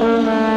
Okay.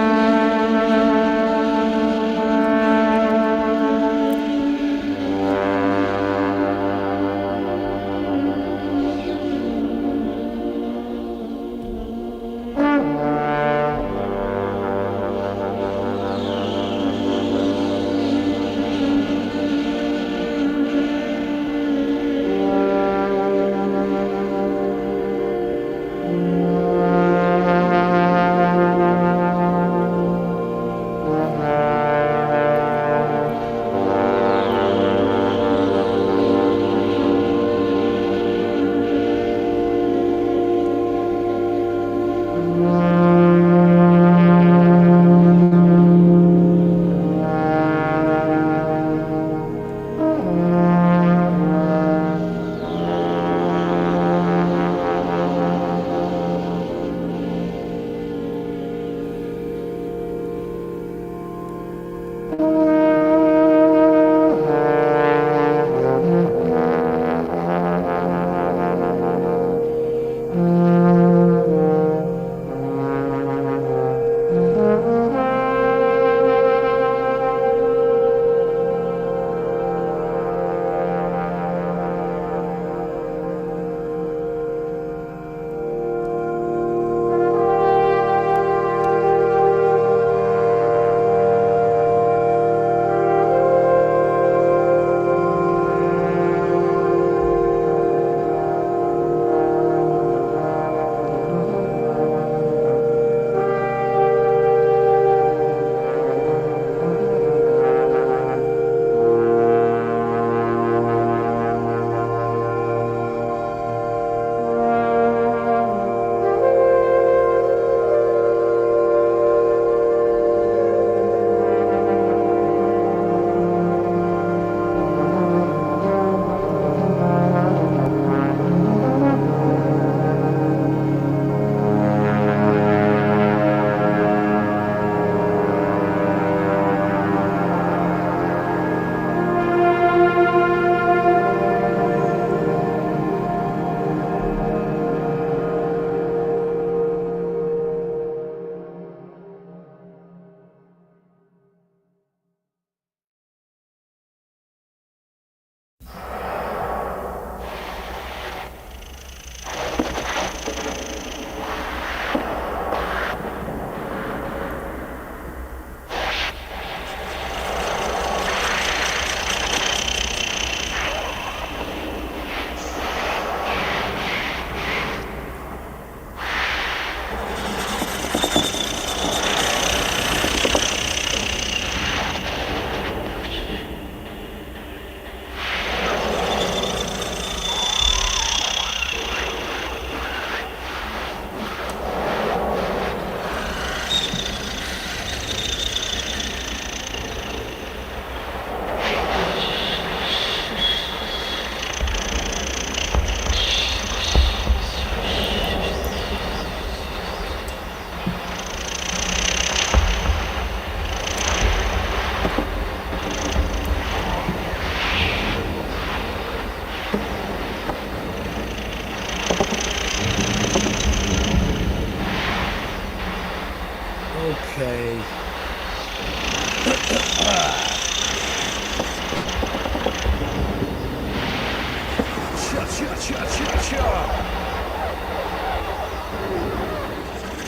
Cha cha cha cha cha.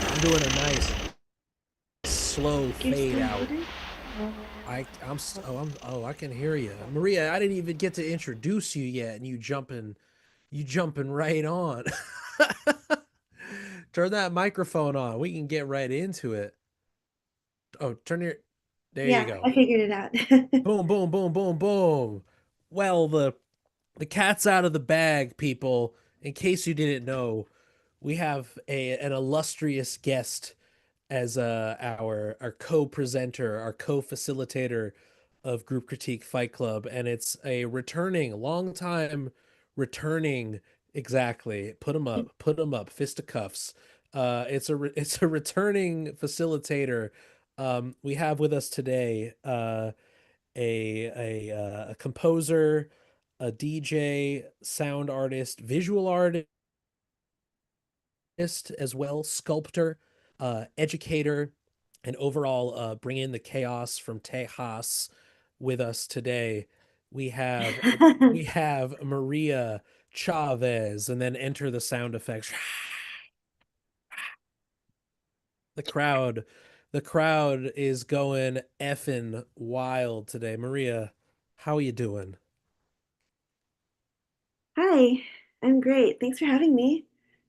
I'm doing a nice slow You're fade still out. muted? I can hear you. Maria, I didn't even get to introduce you yet and you jumping right on. Turn that microphone on. We can get right into it. Oh, turn your there you Yeah, go. I figured it out. Boom, boom, boom, boom, boom. Well, the cat's out of the bag, people. In case you didn't know, we have an illustrious guest as our co-presenter, our co-facilitator of Group Critique Fight Club, and it's a returning, long time returning. Exactly. Put him up, fisticuffs. It's a returning facilitator. We have with us today a composer, a DJ, sound artist, visual artist as well, sculptor, educator. and overall bring in the chaos from Tejas with us today. We have we have Maria Chavez, and then enter the sound effects. The crowd, the crowd is going effing wild today. Maria, how are you doing? Hi, I'm great. Thanks for having me.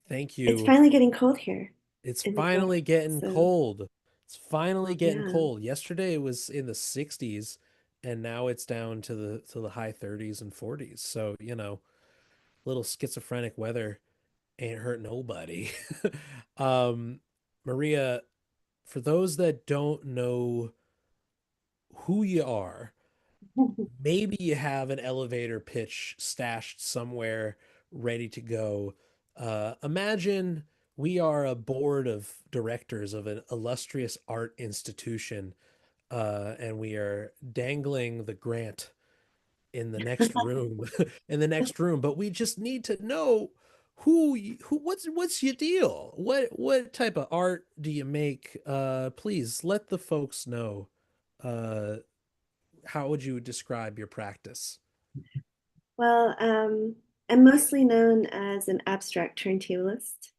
Thank It's you. finally getting cold here It's in New York. finally getting So, cold. It's finally getting yeah. cold. Yesterday it was in the 60s and now it's down to the high 30s and 40s. So, little schizophrenic weather ain't hurt nobody. um Maria, for those that don't know who you are, maybe you have an elevator pitch stashed somewhere ready to go. Imagine we are a board of directors of an illustrious art institution, and we are dangling the grant in the next room, in the next room. But we just need to know what's your deal? What type of art do you make? Please let the folks know. Uh, how would you describe your practice? Well, I'm mostly known as an abstract turntablist,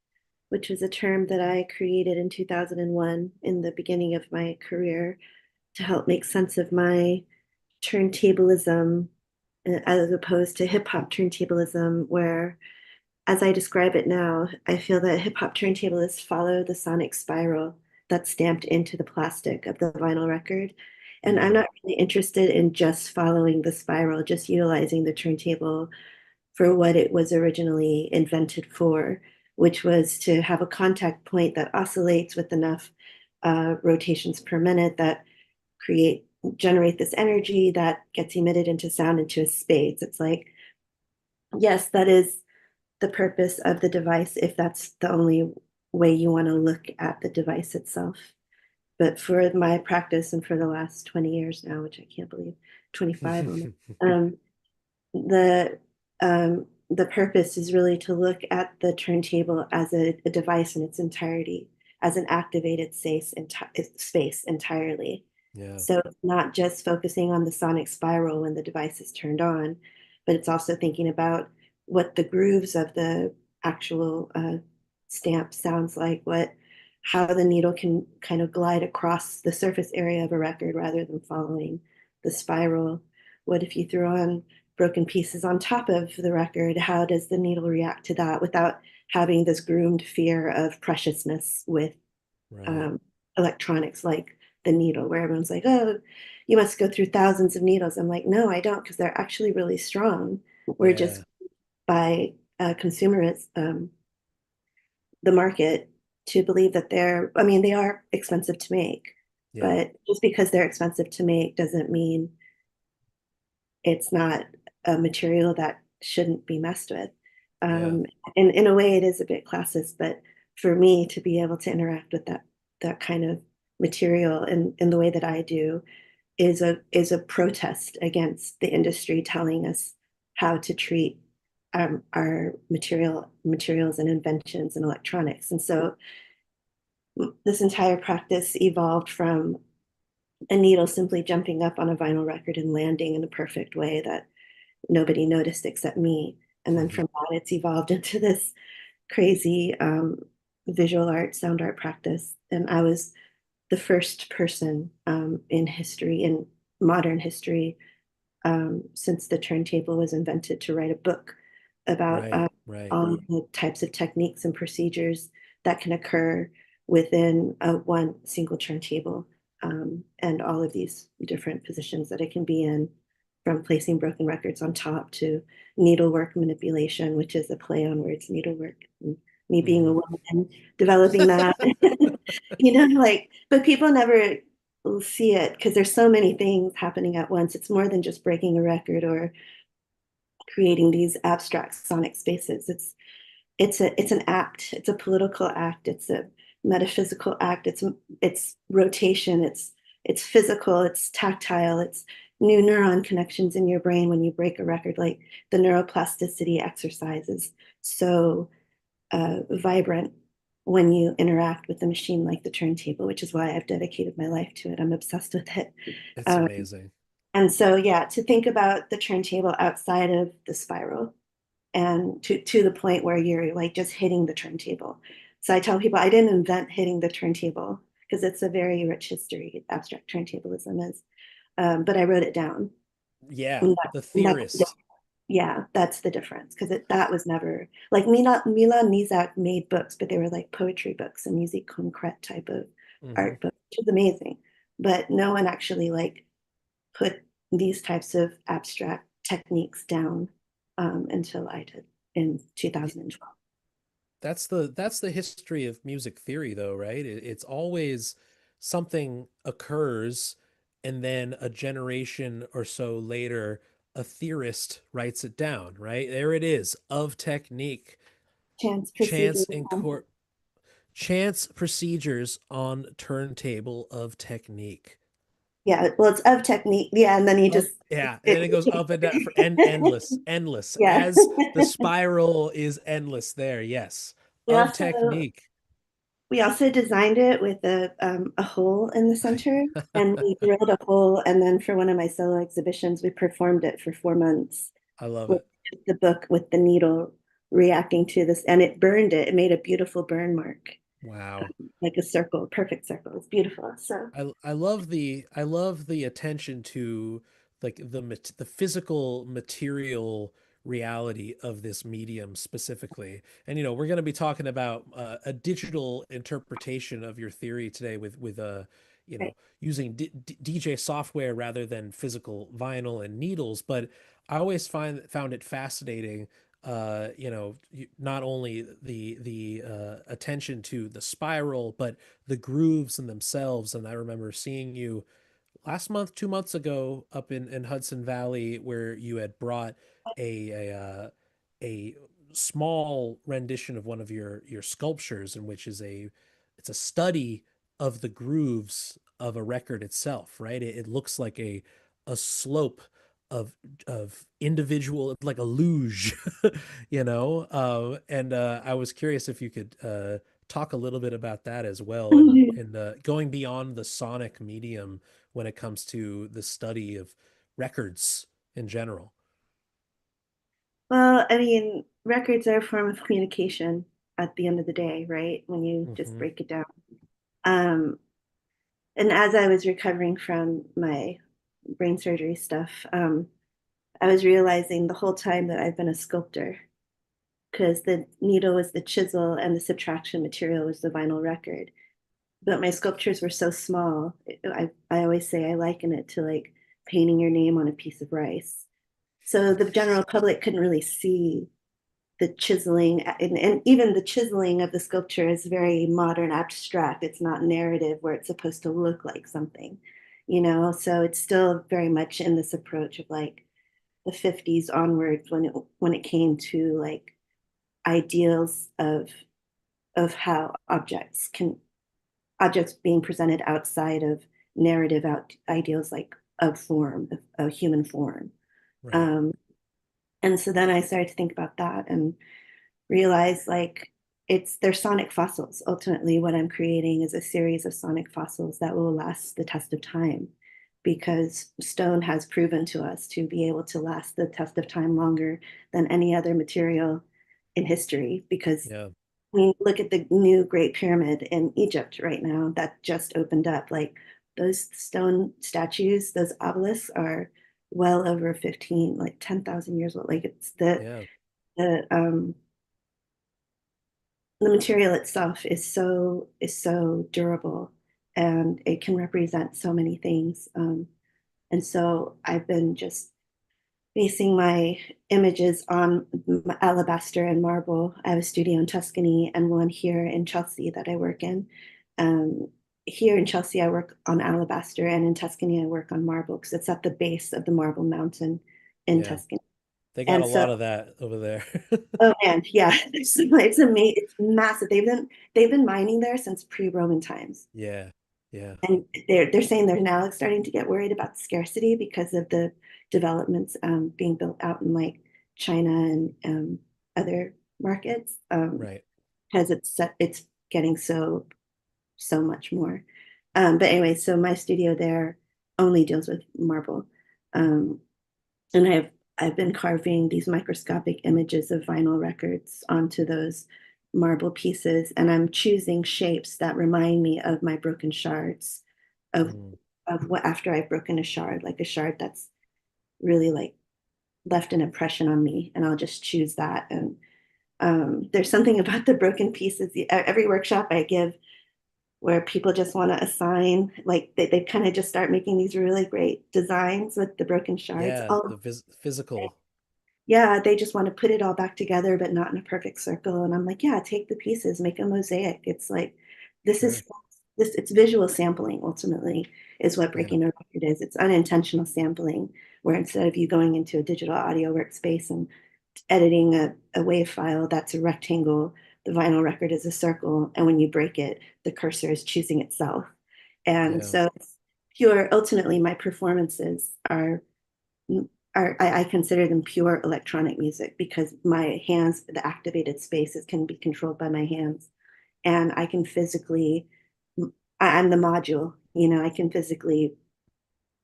which was a term that I created in 2001 in the beginning of my career to help make sense of my turntablism as opposed to hip hop turntablism, where as I describe it now, I feel that hip hop turntablists follow the sonic spiral that's stamped into the plastic of the vinyl record. And I'm Mm, not really interested in just following the spiral, just utilizing the turntable for what it was originally invented for, which was to have a contact point that oscillates with enough rotations per minute that create generate this energy that gets emitted into sound into a space. It's like, yes, that is the purpose of the device if that's the only way you want to look at the device itself. But for my practice and for the last 20 years now, which I can't believe, 25 almost, um, the the purpose is really to look at the turntable as a device in its entirety, as an activated space entirely. yeah, So it's not just focusing on the sonic spiral when the device is turned on, but it's also thinking about what the grooves of the actual stamp sounds like, how the needle can kind of glide across the surface area of a record rather than following the spiral. What if you threw on broken pieces on top of the record? How does the needle react to that without having this groomed fear of preciousness with right. um, electronics like the needle, where everyone's like, oh, you must go through thousands of needles. I'm like, no, I don't, because they're actually really strong. We're just Yeah, by consumers, the market to believe that I mean, they are expensive to make, yeah, but just because they're expensive to make doesn't mean it's not a material that shouldn't be messed with. yeah. Um, and in a way, it is a bit classist, but for me to be able to interact with that kind of material in the way that I do is a protest against the industry telling us how to treat our materials and inventions and electronics. And so this entire practice evolved from a needle simply jumping up on a vinyl record and landing in a perfect way that nobody noticed except me. And then from that, it's evolved into this crazy visual art, sound art practice. And I was the first person in history, in modern history, since the turntable was invented, to write a book about Right, right. all of the types of techniques and procedures that can occur within one single turntable, and all of these different positions that it can be in, from placing broken records on top to needlework manipulation, which is a play on words, needlework. And me being a Mhm. woman, developing that, like, but people never see it because there's so many things happening at once. It's more than just breaking a record or creating these abstract sonic spaces. It's an act. It's a political act. It's a metaphysical act. It's rotation. It's physical. It's tactile. It's new neuron connections in your brain when you break a record. Like the neuroplasticity exercise is so vibrant when you interact with the machine like the turntable, which is why I've dedicated my life to it. I'm obsessed with it. It's Um, amazing. and so, yeah, to think about the turntable outside of the spiral and to the point where you're like just hitting the turntable. So I tell people I didn't invent hitting the turntable because it's a very rich history, abstract turntablism is, but I wrote it down. Yeah, And the that's theorist. yeah, that's the difference because that was never like Milan Nizak made books, but they were like poetry books and musique concrète type of Hmm. art books, which is amazing. But no one actually like put these types of abstract techniques down until I did in 2012. That's the history of music theory, though, right? It's always something occurs, and then a generation or so later, a theorist writes it down, right? There it is, of technique, Chance chance procedures. and court, chance procedures on turntable of technique. Yeah, well, it's of technique. Yeah, and then you Of just yeah, and then it goes up and down for it, endless, endless, yeah. as the spiral is endless there. Yes, We of also technique. we also designed it with a hole in the center, and we drilled a hole. And then for one of my solo exhibitions, we performed it for 4 months I love with it. the book with the needle reacting to this, and it burned it. It made a beautiful burn mark, Wow. like a circle, perfect circle. It's beautiful. So I love the attention to like the physical material reality of this medium specifically. And we're going to be talking about a digital interpretation of your theory today with right. using DJ software rather than physical vinyl and needles. But I always found it fascinating. Not only the attention to the spiral, but the grooves in themselves. And I remember seeing you last month, 2 months ago, up in Hudson Valley, where you had brought a small rendition of one of your sculptures, in which it's a study of the grooves of a record itself, right? It looks like a slope of individual, like a luge, and I was curious if you could talk a little bit about that as well, and going beyond the sonic medium when it comes to the study of records in general. Well, I mean, records are a form of communication at the end of the day, right? When you just Hmm. break it down. Um, and as I was recovering from my brain surgery stuff, I was realizing the whole time that I've been a sculptor because the needle was the chisel and the subtraction material was the vinyl record. But my sculptures were so small. I always say I liken it to like painting your name on a piece of rice. So the general public couldn't really see the chiseling, and even the chiseling of the sculpture is very modern abstract. It's not narrative where it's supposed to look like something, so it's still very much in this approach of like the 50s onwards when it came to like ideals of how objects being presented outside of narrative ideals like of form of human form. Right. um, and so then I started to think about that and realize like they're sonic fossils. Ultimately, what I'm creating is a series of sonic fossils that will last the test of time because stone has proven to us to be able to last the test of time longer than any other material in history. Because Yeah. I mean, look at the new Great Pyramid in Egypt right now that just opened up. Like those stone statues, those obelisks are well over 15, like 10,000 years old. Like it's Yeah. the um the material itself is so durable and it can represent so many things. And so I've been just basing my images on alabaster and marble. I have a studio in Tuscany and one here in Chelsea that I work in. Um, Here in Chelsea, I work on alabaster, and in Tuscany, I work on marble because it's at the base of the Marble Mountain in Yeah. Tuscany. They got a And so lot of that over there. oh man, yeah, it's massive. They've been mining there since pre-Roman times, Yeah. Yeah. and they're saying they're now starting to get worried about scarcity because of the developments being built out in like China and other markets Right. because it's getting so much more. But anyway, so my studio there only deals with marble. Um, and I've been carving these microscopic images of vinyl records onto those marble pieces, and I'm choosing shapes that remind me of my broken shards of Mm, of what after I've broken a shard, like a shard that's really like left an impression on me, and I'll just choose that. And there's something about the broken pieces. Every workshop I give where people just want to assign, like they kind of just start making these really great designs with the broken shards. yeah, All the physical. yeah, they just want to put it all back together, but not in a perfect circle. And I'm like, yeah, take the pieces, make a mosaic. It's like this is Sure. this it's visual sampling ultimately is what Yeah. breaking a record is. It's unintentional sampling, where instead of you going into a digital audio workspace and editing a wave file that's a rectangle, the vinyl record is a circle, and when you break it, the cursor is choosing itself. And Yeah. so it's pure, ultimately, my performances I consider them pure electronic music because my hands, the activated spaces can be controlled by my hands. And I can physically, I'm the module, I can physically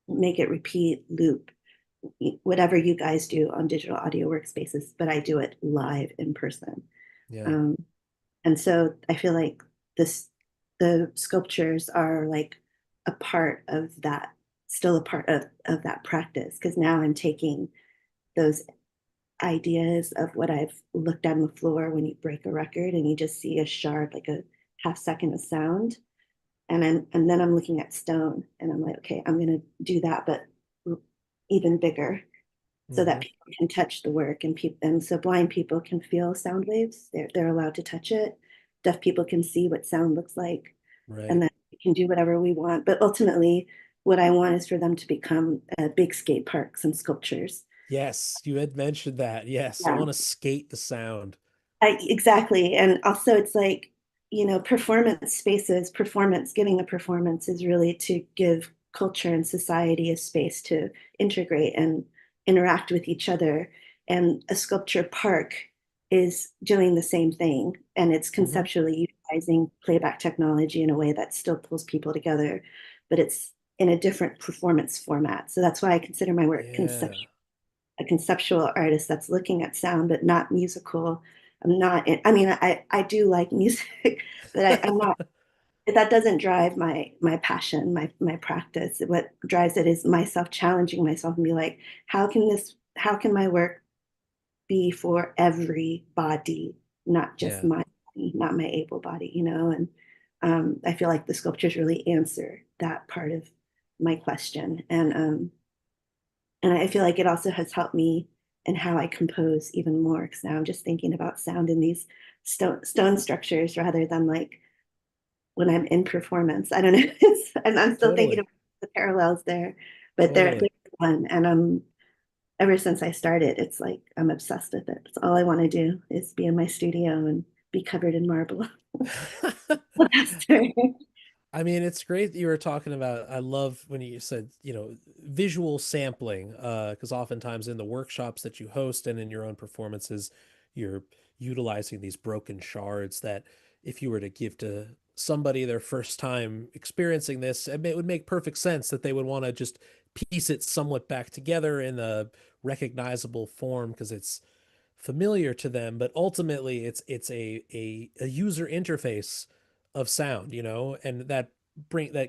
make it repeat, loop, whatever you guys do on digital audio workspaces, but I do it live in person. Yeah. Um, and so I feel like the sculptures are like a part of that, still a part of that practice, because now I'm taking those ideas of what I've looked on the floor when you break a record and you just see a shard, like a half second of sound. And then I'm looking at stone and I'm like, okay, I'm gonna do that, but even bigger so that Hmm. people can touch the work and so blind people can feel sound waves. They're allowed to touch it. Deaf people can see what sound looks like, and Right. then we can do whatever we want. But ultimately, what I want is for them to become big skate parks and sculptures. Yes, you had mentioned that. Yes, I Yeah. want to skate the sound. Exactly. And also, it's like, performance spaces, performance, giving a performance is really to give culture and society a space to integrate and interact with each other. And a sculpture park is doing the same thing. And it's Hmm. conceptually utilizing playback technology in a way that still pulls people together, but it's in a different performance format. So that's why I consider my work Yeah. a conceptual artist that's looking at sound but not musical. I'm not I mean I do like music, but I'm not, that doesn't drive my passion, my practice. What drives it is myself challenging myself and be like, how can my work be for everybody, not just Yeah. my body, not my able body, and I feel like the sculptures really answer that part of my question. And I feel like it also has helped me in how I compose even more because now I'm just thinking about sound in these stone structures rather than like when I'm in performance. I don't know. I'm still thinking Totally. about the parallels there, but Totally. there's one. And ever since I started, it's like I'm obsessed with it. It's all I want to do is be in my studio and be covered in marble. I mean, it's great that you were talking about. I love when you said, visual sampling, because oftentimes in the workshops that you host and in your own performances, you're utilizing these broken shards that if you were to give to somebody their first time experiencing this, it would make perfect sense that they would want to just piece it somewhat back together in a recognizable form because it's familiar to them, but ultimately it's a user interface of sound, and that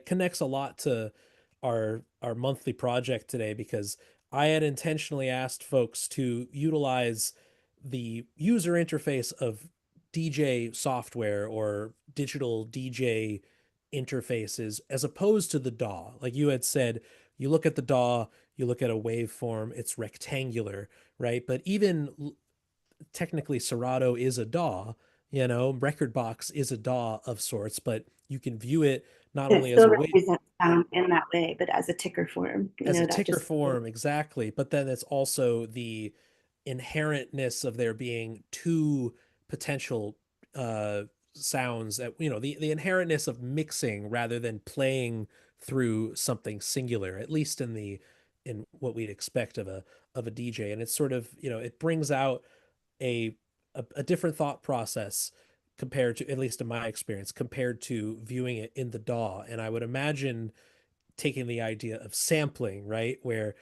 connects a lot to our monthly project today because I had intentionally asked folks to utilize the user interface of DJ software or digital DJ interfaces as opposed to the DAW. Like you had said, you look at the DAW, you look at a waveform, it's rectangular, right? But even technically Serato is a DAW, Record Box is a DAW of sorts, but you can view it not It only as still a wave represents sound in that way, but as a ticker form, as a that ticker just form, exactly, but then it's also the inherentness of there being two potential uh sounds that the inherentness of mixing rather than playing through something singular, at least in what we'd expect of a DJ. And it's sort of, it brings out a a different thought process compared to, at least in my experience, compared to viewing it in the DAW. And I would imagine taking the idea of sampling, right, where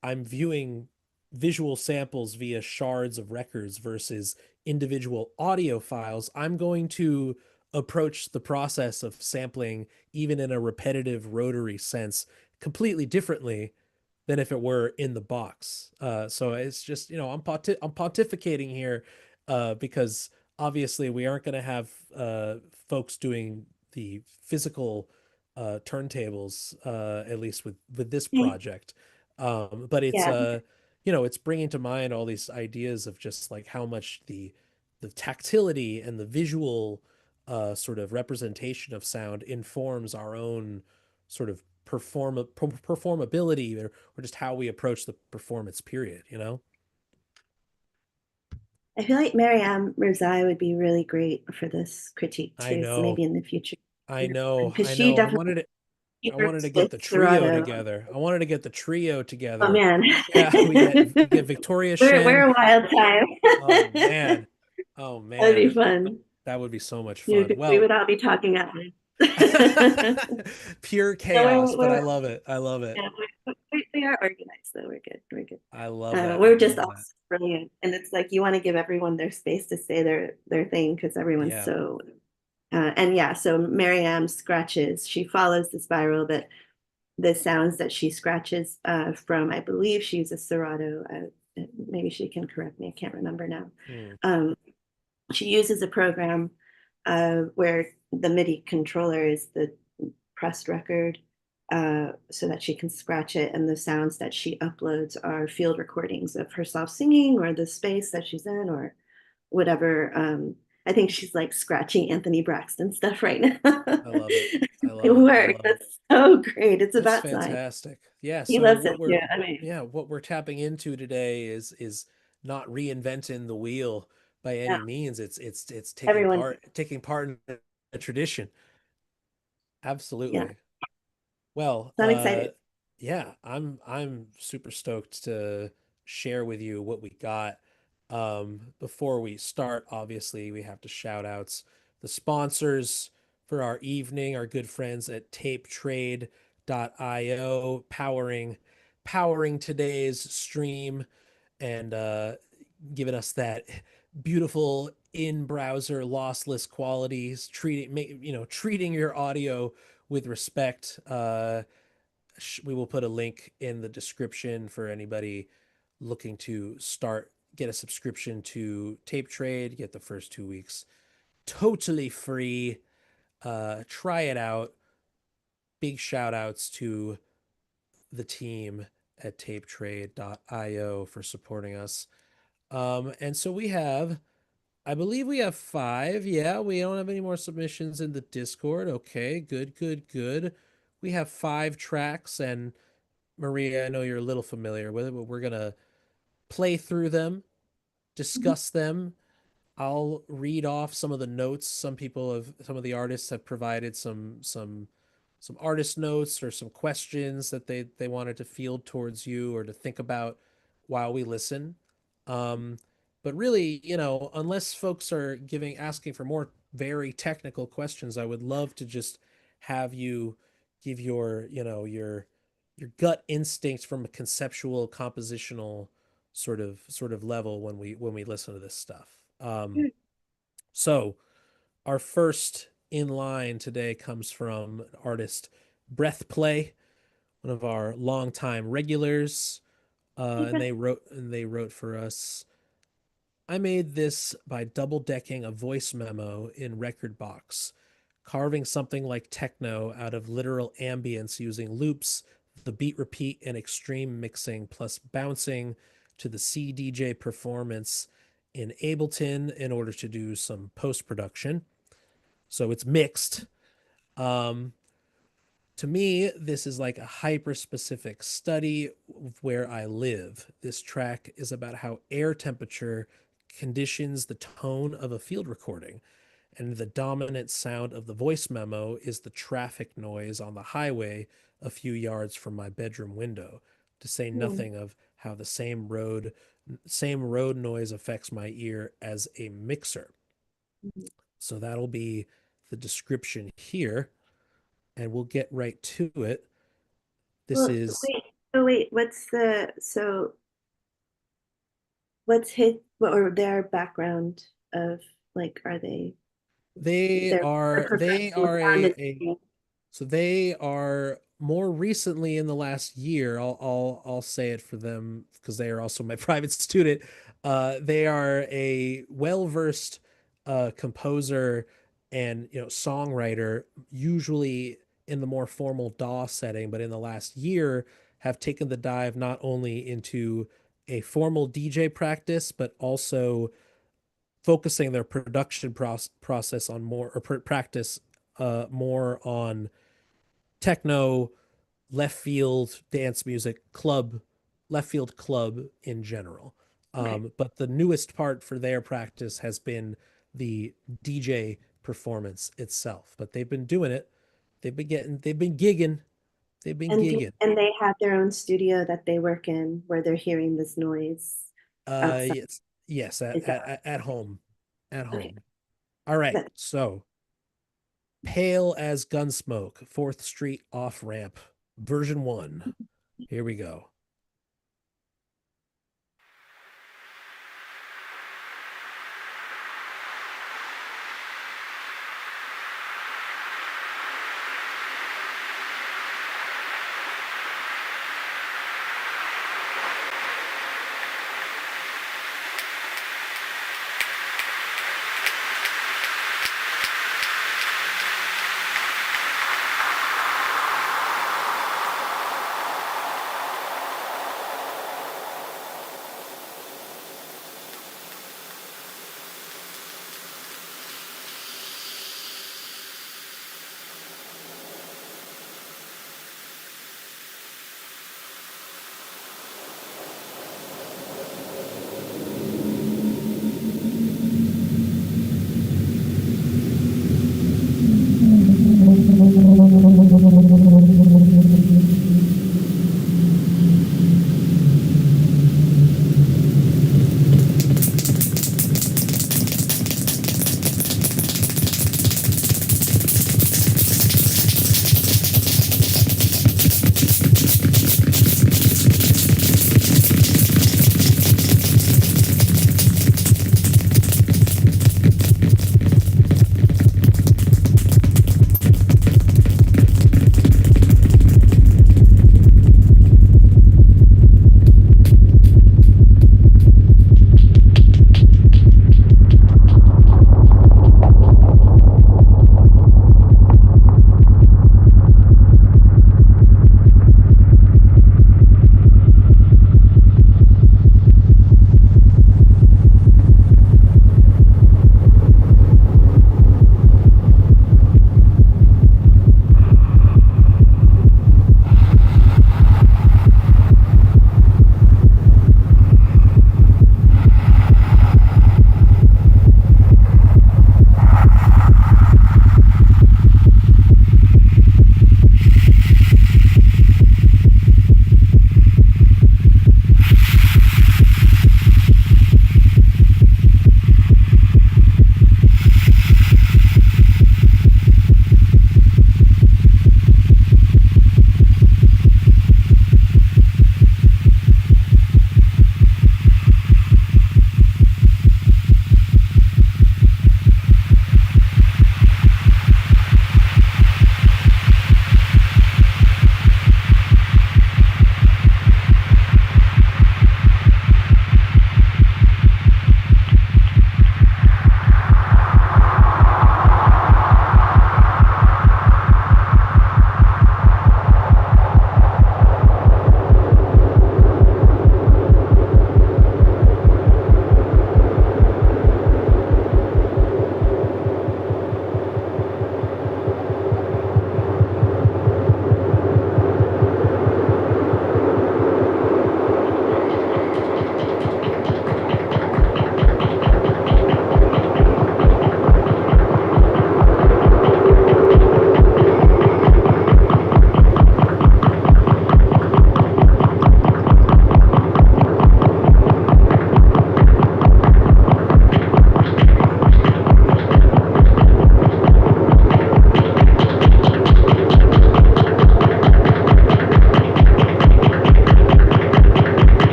I'm viewing visual samples via shards of records versus individual audio files, I'm going to approach the process of sampling, even in a repetitive rotary sense, completely differently than if it were in the box. So it's just, I'm pontificating here because obviously we aren't going to have folks doing the physical turntables, at least with this Okay. project. But it's Yeah. it's bringing to mind all these ideas of just like how much the tactility and the visual sort of representation of sound informs our own sort of performability, or just how we approach the performance period, you know? I feel like Mariam Mirzai would be really great for this critique I too. So know, maybe in the future, I know, because I she know. definitely she I wanted to works get with the trio Serato. together. I wanted to get the trio Oh together. man, Yeah, we get Victoria we're Shen. a wild time. Oh man. Oh That'd be man. fun. That would be so much You, fun. we Well, would all be talking at once. pure No, chaos, but I love it. I love it. yeah, we are organized, though. We're good. We're good. I love that. I We're just love all that. brilliant, and it's like you want to give everyone their space to say their thing because everyone's Yeah. so. And yeah, so Marianne scratches. She follows the spiral, but the sounds that she scratches from, I believe she uses Serato. Maybe she can correct me. I can't remember now. Hmm. Um, she uses a program where the MIDI controller is the pressed record so that she can scratch it. And the sounds that she uploads are field recordings of herself singing or the space that she's in or whatever. I think she's like scratching Anthony Braxton stuff right now. I love it. I It love it. I works. love it. That's so great. It's That's about time. fantastic. Yeah, He so loves it. Yeah. I mean, what we're tapping into today is not reinventing the wheel by yeah, any means. It's everyone. taking part in a tradition. Yeah. Absolutely. Well, So I'm excited. yeah, I'm super stoked to share with you what we got. Before we start, obviously, we have to shout outs the sponsors for our evening, our good friends at tapetrade.io, powering today's stream and giving us that beautiful in-browser lossless qualities, treating your audio with respect. We will put a link in the description for anybody looking to get a subscription to Tape Trade, get the first 2 weeks totally free. Try it out. Big shout outs to the team at tapetrade.io for supporting us. And so I believe we have five. Yeah, we don't have any more submissions in the Discord. Okay, good, good, good. We have five tracks, and Maria, I know you're a little familiar with it, but we're gonna play through them, discuss them. I'll read off some of the notes. Some of the artists have provided some artist notes or some questions that they wanted to field towards you or to think about while we listen. Um, but really, unless folks are asking for more very technical questions, I would love to just have you give your gut instincts from a conceptual, compositional sort of level when we listen to this stuff. So our first in line today comes from an artist Breath Play, one of our longtime regulars, and they wrote for us. I made this by double decking a voice memo in Rekordbox, carving something like techno out of literal ambience using loops, the beat repeat, and extreme mixing, plus bouncing to the CDJ performance in Ableton in order to do some post production. So it's mixed. Um, to me, this is like a hyper specific study of where I live. This track is about how air temperature conditions the tone of a field recording, and the dominant sound of the voice memo is the traffic noise on the highway a few yards from my bedroom window, to say Hmm. nothing of how the same road noise affects my ear as a mixer. So that'll be the description here, and we'll get right to it. This Well, is wait. Oh, wait. What's his or their background of like, are they they're are they professional are sound a engineering? So they are more recently in the last year. I'll say it for them because they are also my private student. They are a well-versed composer and songwriter, usually in the more formal DAW setting, but in the last year have taken the dive not only into a formal DJ practice, but also focusing their production process on more or practice more on techno, left field dance music, club, left field club in general. Okay. But the newest part for their practice has been the DJ performance itself. But they've been doing it. They've been gigging. They've been gigging. And they have their own studio that they work in where they're hearing this noise outside. Yes, yes, Is that at home, at okay? home. All right. That, So, Pale as Gunsmoke, 4th Street off ramp, version 1. Here we go.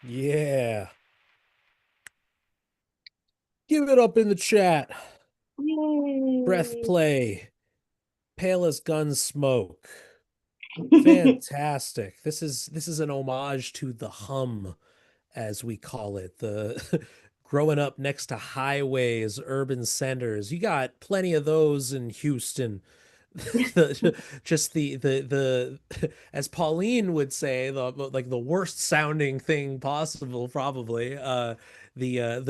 Yeah. Give it up in the chat. Breath Yay. play. Pale as gun smoke. Fantastic. This is an homage to the hum, as we call it. The growing up next to highways, urban centers. You got plenty of those in Houston. Just the as Pauline would say, the worst sounding thing possible, probably, the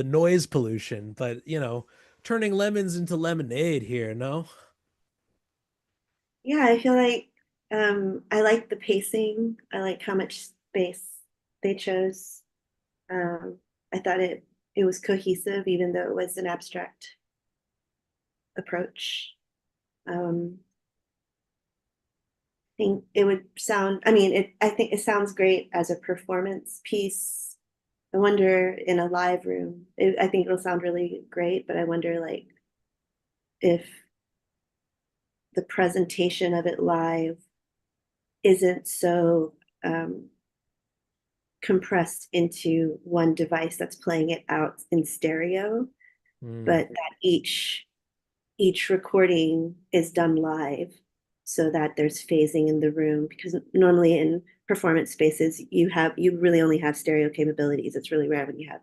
noise pollution. But turning lemons into lemonade here, no? Yeah, I feel like I like the pacing. I like how much space they chose. Um, I thought it was cohesive, even though it was an abstract approach. Um, I think it would sound, I mean, I think it sounds great as a performance piece. I wonder in a live room, I think it'll sound really great, but I wonder like if the presentation of it live isn't so um, compressed into one device that's playing it out in stereo, Hmm. but that each recording is done live so that there's phasing in the room because normally in performance spaces you really only have stereo capabilities. It's really rare when you have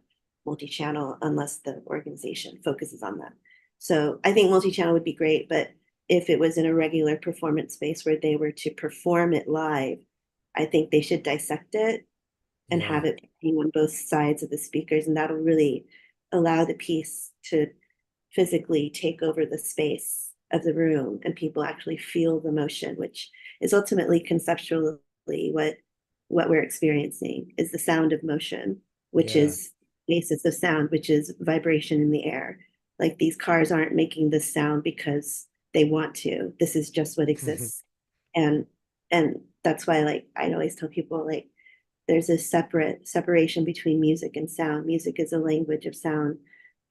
multi-channel unless the organization focuses on that. So I think multi-channel would be great, but if it was in a regular performance space where they were to perform it live, I think they should dissect it and Yeah. have it playing on both sides of the speakers, and that'll really allow the piece to physically take over the space of the room and people actually feel the motion, which is ultimately conceptually what we're experiencing is the sound of motion, which Yeah. is basis of sound, which is vibration in the air. Like these cars aren't making this sound because they want to. This is just what exists. And and that's why like I always tell people like there's a separation between music and sound. Music is a language of sound.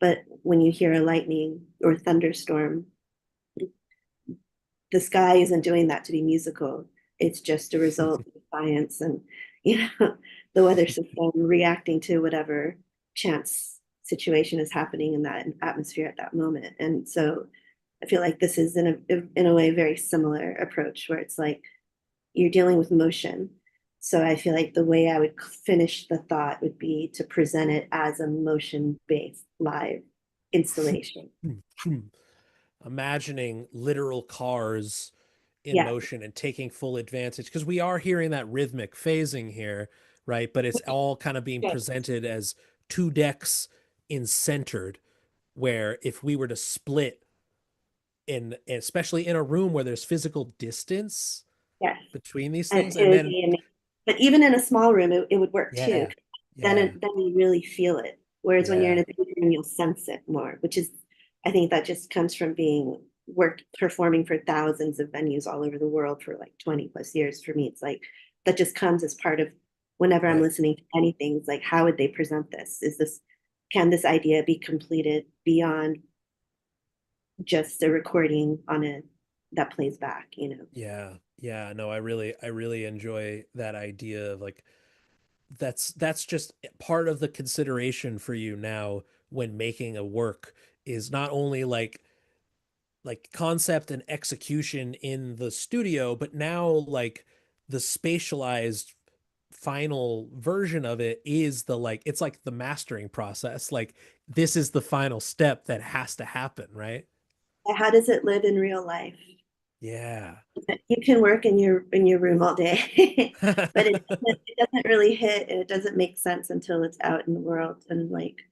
But when you hear a lightning or thunderstorm, the sky isn't doing that to be musical. It's just a result of science and you know the weather system reacting to whatever chance situation is happening in that atmosphere at that moment. And so I feel like this is in a way very similar approach where it's like you're dealing with motion. So I feel like the way I would finish the thought would be to present it as a motion based live installation. Imagining literal cars in Yeah. motion and taking full advantage because we are hearing that rhythmic phasing here, right? But it's all kind of being Yeah. presented as two decks in centered, where if we were to split in, especially in a room where there's physical distance Yes. between these And things, it and would then be amazing. But even in a small room, it would work too. yeah, Then yeah, then you really feel it. Whereas when you're in yeah, a big room, you'll sense it more, which is I think that just comes from being worked performing for thousands of venues all over the world for like 20 plus years. For me, it's like that just comes as part of whenever I'm right. listening to anything, it's like how would they present this? Is this can this idea be completed beyond just a recording on a that plays back, you know? Yeah, yeah. No, I really enjoy that idea of like that's just part of the consideration for you now when making a work is not only like concept and execution in the studio, but now like the spatialized final version of it is the like it's like the mastering process. Like this is the final step that has to happen, right? How does it live in real life? Yeah. You can work in your room all day, but it doesn't really hit and it doesn't make sense until it's out in the world. And like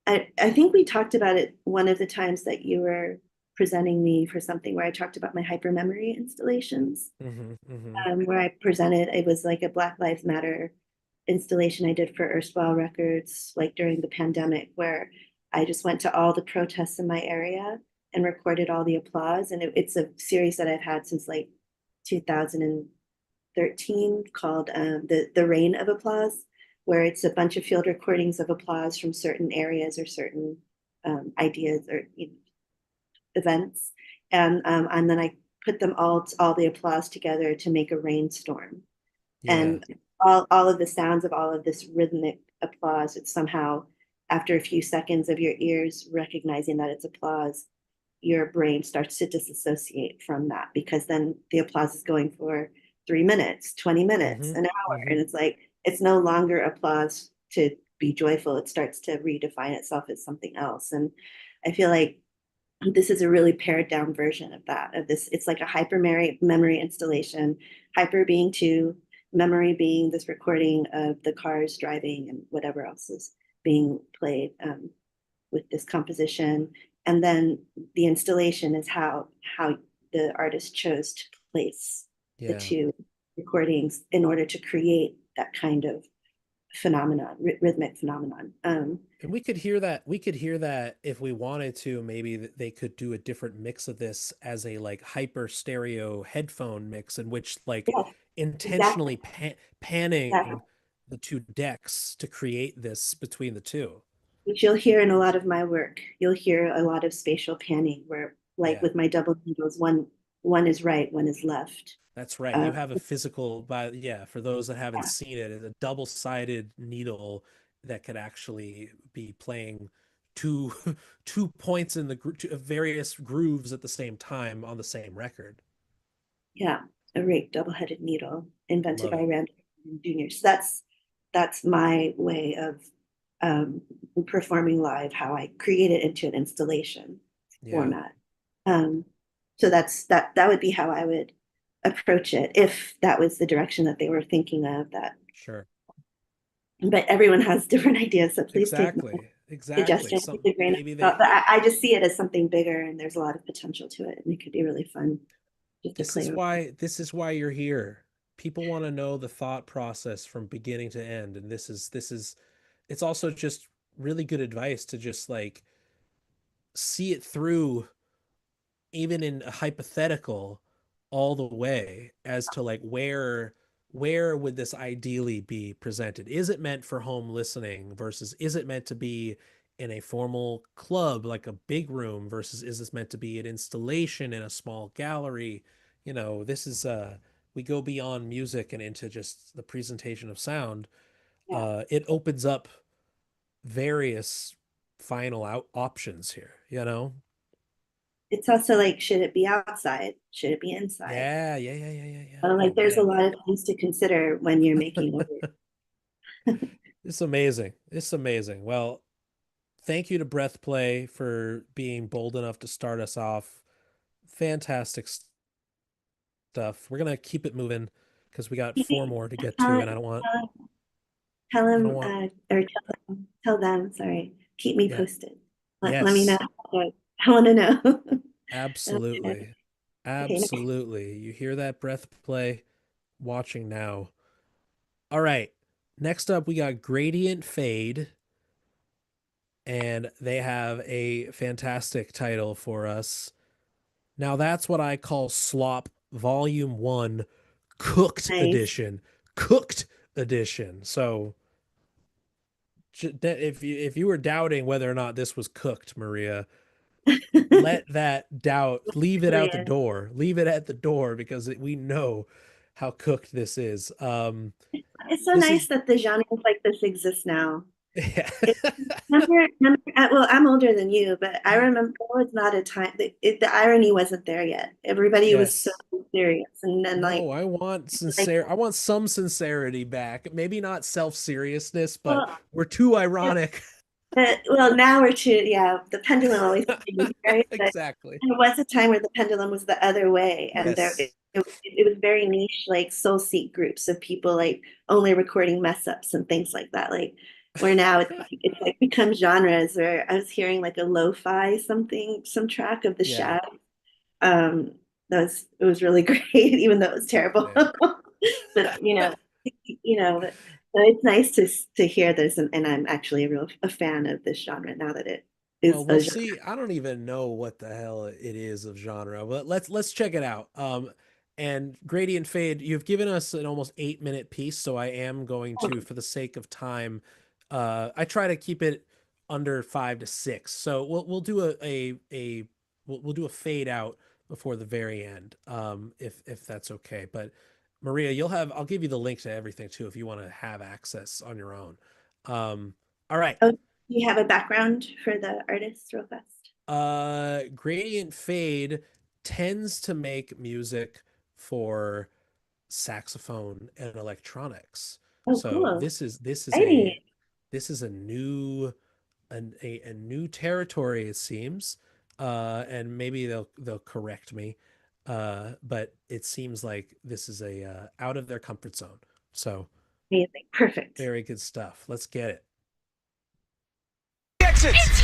I think we talked about it one of the times that you were presenting me for something where I talked about my hypermemory installations, Hmm. where I presented it was like a Black Lives Matter installation I did for Erstwhile Records, like during the pandemic, where I just went to all the protests in my area and recorded all the applause. And it's a series that I've had since like 2013 called the Reign of Applause, where it's a bunch of field recordings of applause from certain areas or certain ideas or events. And then I put them all the applause together to make a rainstorm Yeah. and all of the sounds of all of this rhythmic applause. It's somehow after a few seconds of your ears recognizing that it's applause, your brain starts to disassociate from that because then the applause is going for 3 minutes, 20 minutes, Mm-hmm. an hour. Mm-hmm. And it's like, it's no longer applause to be joyful. It starts to redefine itself as something else. And I feel like this is a really pared down version of that, of this. It's like a hyper memory installation, hyper being two, memory being this recording of the cars driving and whatever else is being played with this composition. And then the installation is how the artist chose to place the Yeah. two recordings in order to create that kind of phenomenon, rhythmic phenomenon. And we could hear that. We could hear that if we wanted to. Maybe they could do a different mix of this as a like hyper stereo headphone mix, in which like Yes, exactly. intentionally Exactly. panning the two decks to create this between the two. Which you'll hear in a lot of my work. You'll hear a lot of spatial panning where, like Yeah, with my double needles, one is right, one is left. that's right. Uh, You have a physical, by yeah. For those that haven't seen it, it's a double-sided needle that could actually be playing two two points in the various grooves at the same time on the same record. yeah, a rake double-headed needle invented Love by it. Randall Jr. So that's my way of um, performing live, how I create it into an installation Yeah, format. Um, so that would be how I would approach it if that was the direction that they were thinking of. That, sure. but everyone has different ideas, so please take my Exactly. Exactly. suggestion with Some a grain of maybe salt. they But I just see it as something bigger, and there's a lot of potential to it, and it could be really fun just to play with. this is why you're here. People want to know the thought process from beginning to end, and this is it's also just really good advice to just like see it through, even in a hypothetical, all the way as to like where would this ideally be presented? Is it meant for home listening versus is it meant to be in a formal club like a big room versus is this meant to be an installation in a small gallery? You know, this is we go beyond music and into just the presentation of sound. Yeah. It opens up various final out options here, you know? It's also like, should it be outside? Should it be inside? Yeah, yeah, yeah, yeah, yeah, yeah. Like, Oh there's a man. lot of things to consider when you're making a It's amazing. It's amazing. Well, thank you to Breath Play for being bold enough to start us off. Fantastic stuff. We're gonna keep it moving because we got four more to get to, tell, and tell I don't him want, or tell them, sorry, keep me yeah, posted. Let me know. yes, I want to know. absolutely, Okay, absolutely. You hear that, Breath Play? Watching now. All right. Next up, we got Gradient Fade, and they have a fantastic title for us. Now that's what I call Slop Volume 1 Cooked nice. Edition. Cooked Edition. So if you were doubting whether or not this was cooked, Maria, let that doubt leave it out the Brilliant. door. Leave it at the door because we know how cooked this is. It's so This nice is that the genres like this exist now. yeah. It, well, I'm older than you, but I remember there was not a time the irony wasn't there yet. Everybody was so Yes. serious, and then No, like I want some sincerity back. Maybe not self-seriousness, but well, we're too ironic. well, now we're too, yeah, the pendulum always swings, right? But Exactly. there was a time where the pendulum was the other way, and Yes. it was very niche, like soul seek groups of people like only recording mess ups and things like that. Like where now it's like become genres. Where I was hearing like a lo-fi something, some track of the Yeah. Shad. Um, it was really great, even though it was Oh terrible. man. But but so it's nice to hear this, and I'm actually a fan of this genre now that it Well, is we'll a genre. see. I don't even know what the hell it is of genre, but let's check it out. And Gradient Fade, you've given us an almost 8 minute piece, so I am going to, for the sake of time, I try to keep it under 5 to 6. So we'll do we'll do a fade out before the very end, if that's okay. But Maria, I'll give you the link to everything too if you want to have access on your own. All right. Oh, do you have a background for the artist real fast? Gradient Fade tends to make music for saxophone and electronics. Oh, So cool. a Exciting. this is a new a new territory, it seems. And maybe they'll correct me. But it seems like this is a out of their comfort zone. So Amazing. Perfect. very good stuff. Let's get it. Exits!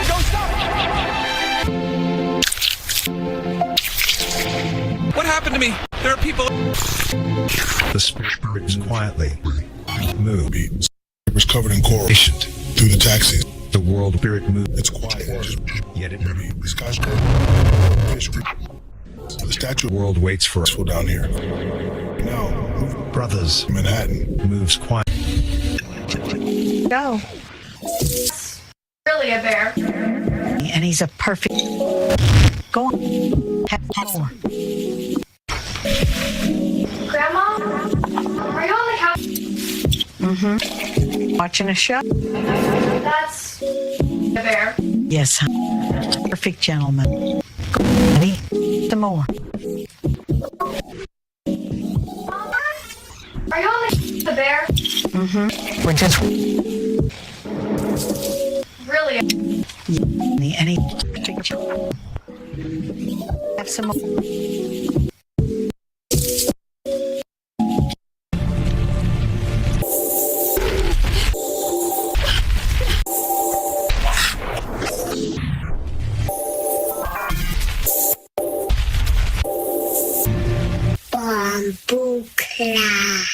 Don't stop! What happened to me? There are people. The spirits quietly move. It was covered in coral through the taxis. The world spirit moves. It's quiet. Yet it the skyscraper. The statue world waits for us down here. Now, brothers, Manhattan moves quiet. Go. Really a bear. And he's a perfect. Go on. Have more. Grandma? Are you on the couch? Mm-hmm. Watching a show? That's a bear. Yes, honey. Perfect gentleman. Ready? Some more. Are you on the bear? Mm-hmm. We're just Really any have some more. Bamboo clock.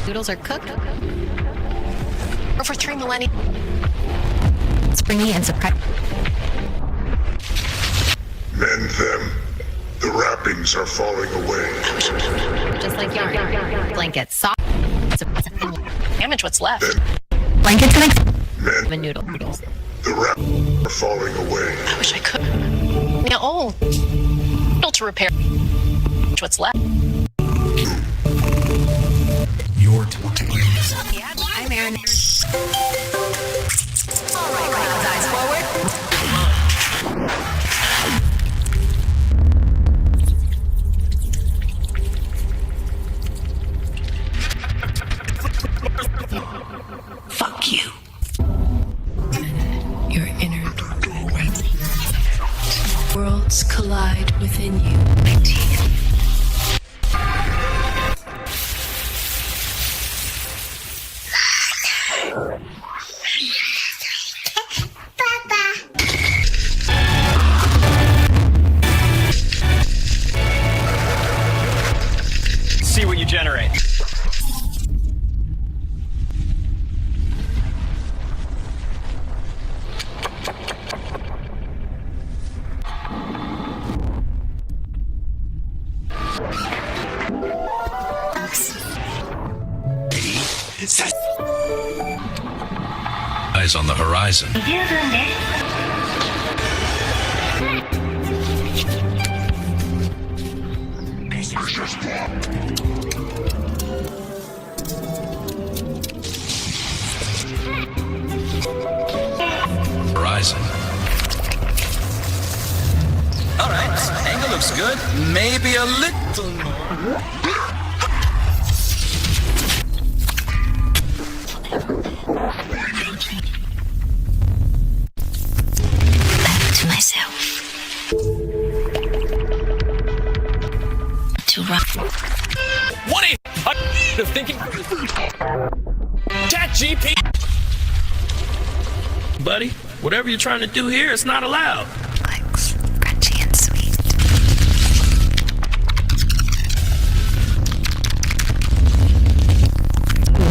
Noodles are cooked over 3 millennia. Springy and surprising. Mend them. The wrappings are falling away. Just like yarn. Blanket, soft. Damage what's left. Then Blankets and mend a noodles. the wrappings are falling away. I wish I could. Now old. To repair what's left. Your time. Yeah, I'm Aaron. All right, eyes forward. Fuck you. Your inner worlds collide within you. See what you generate. Eyes on the horizon. Horizon. All right, angle looks good. Maybe a little more. To myself. To rough. What the thinking. Chat GP. Buddy, Whatever you're trying to do here, it's not allowed. Clicks, crunchy and sweet.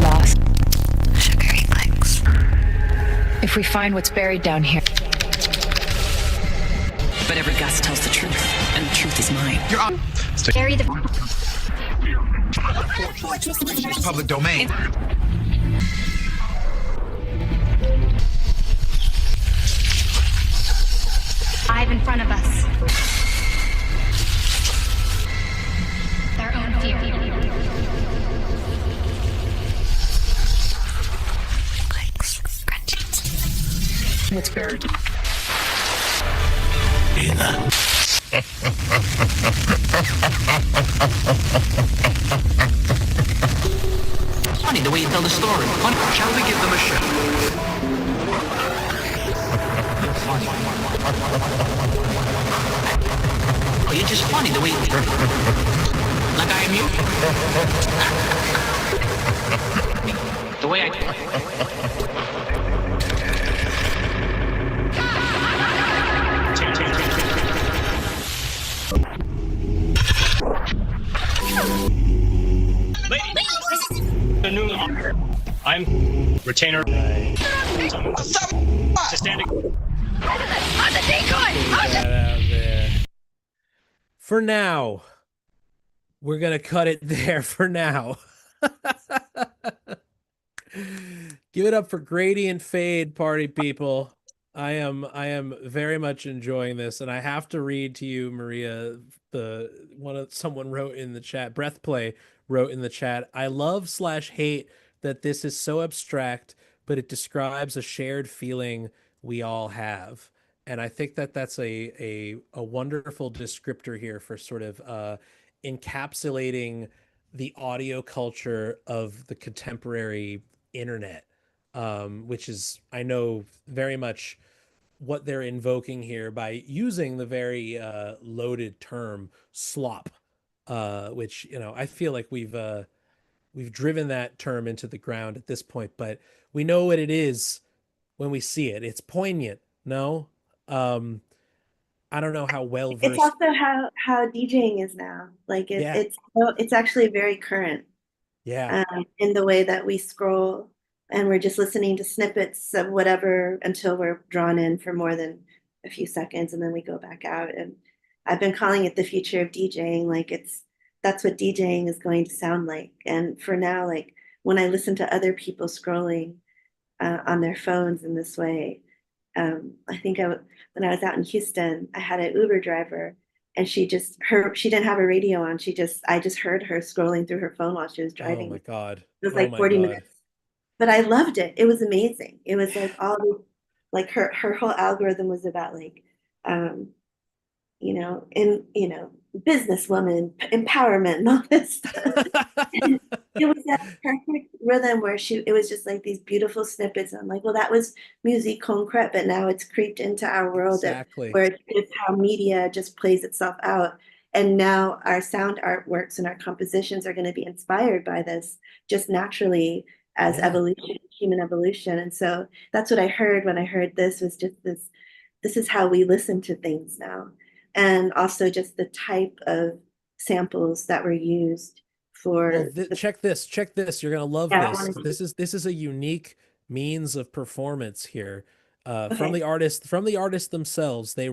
Lost. Sugary clicks. If we find what's buried down here. But every gust tells the truth, and the truth is mine. You're on. Bury the Public domain. hive in front of us. Their own fear. Clicks, crunchy. What's buried? Funny the way you tell the story. Shall we give them a shot? Oh, you're just funny the way you... Like I am you? The way I... The new I'm retainer. Standing. On the decoy! Get out there. For now, we're gonna cut it there for now. Give it up for Gradient Fade, party people. I am very much enjoying this, and I have to read to you, Maria, someone wrote in the chat, Breathplay wrote in the chat, I love/hate that this is so abstract, but it describes a shared feeling we all have. And I think that that's a wonderful descriptor here for sort of encapsulating the audio culture of the contemporary internet, which is, I know, very much what they're invoking here by using the very loaded term slop, which, you know, I feel like we've driven that term into the ground at this point, but we know what it is when we see it. It's poignant. No, I don't know how well versed. It's also how DJing is now. Like it's actually very current. Yeah. In the way that we scroll and we're just listening to snippets of whatever until we're drawn in for more than a few seconds, and then we go back out. And I've been calling it the future of DJing. Like that's what DJing is going to sound like. And for now, like when I listen to other people scrolling on their phones in this way, I think when I was out in Houston, I had an Uber driver, and she didn't have a radio on. I just heard her scrolling through her phone while she was driving. Oh my God. It was like 40 minutes. But I loved it. It was amazing. It was like like her whole algorithm was about like, businesswoman empowerment and all this stuff. It was that perfect rhythm where it was just like these beautiful snippets. I'm like, well, that was musique concrète, but now it's creeped into our world where it's how media just plays itself out. And now our sound artworks and our compositions are going to be inspired by this just naturally as evolution, human evolution. And so that's what I heard when I heard this was just this is how we listen to things now. And also just the type of samples that were used for check this. You're gonna love this. This is a unique means of performance here. From the artists themselves. They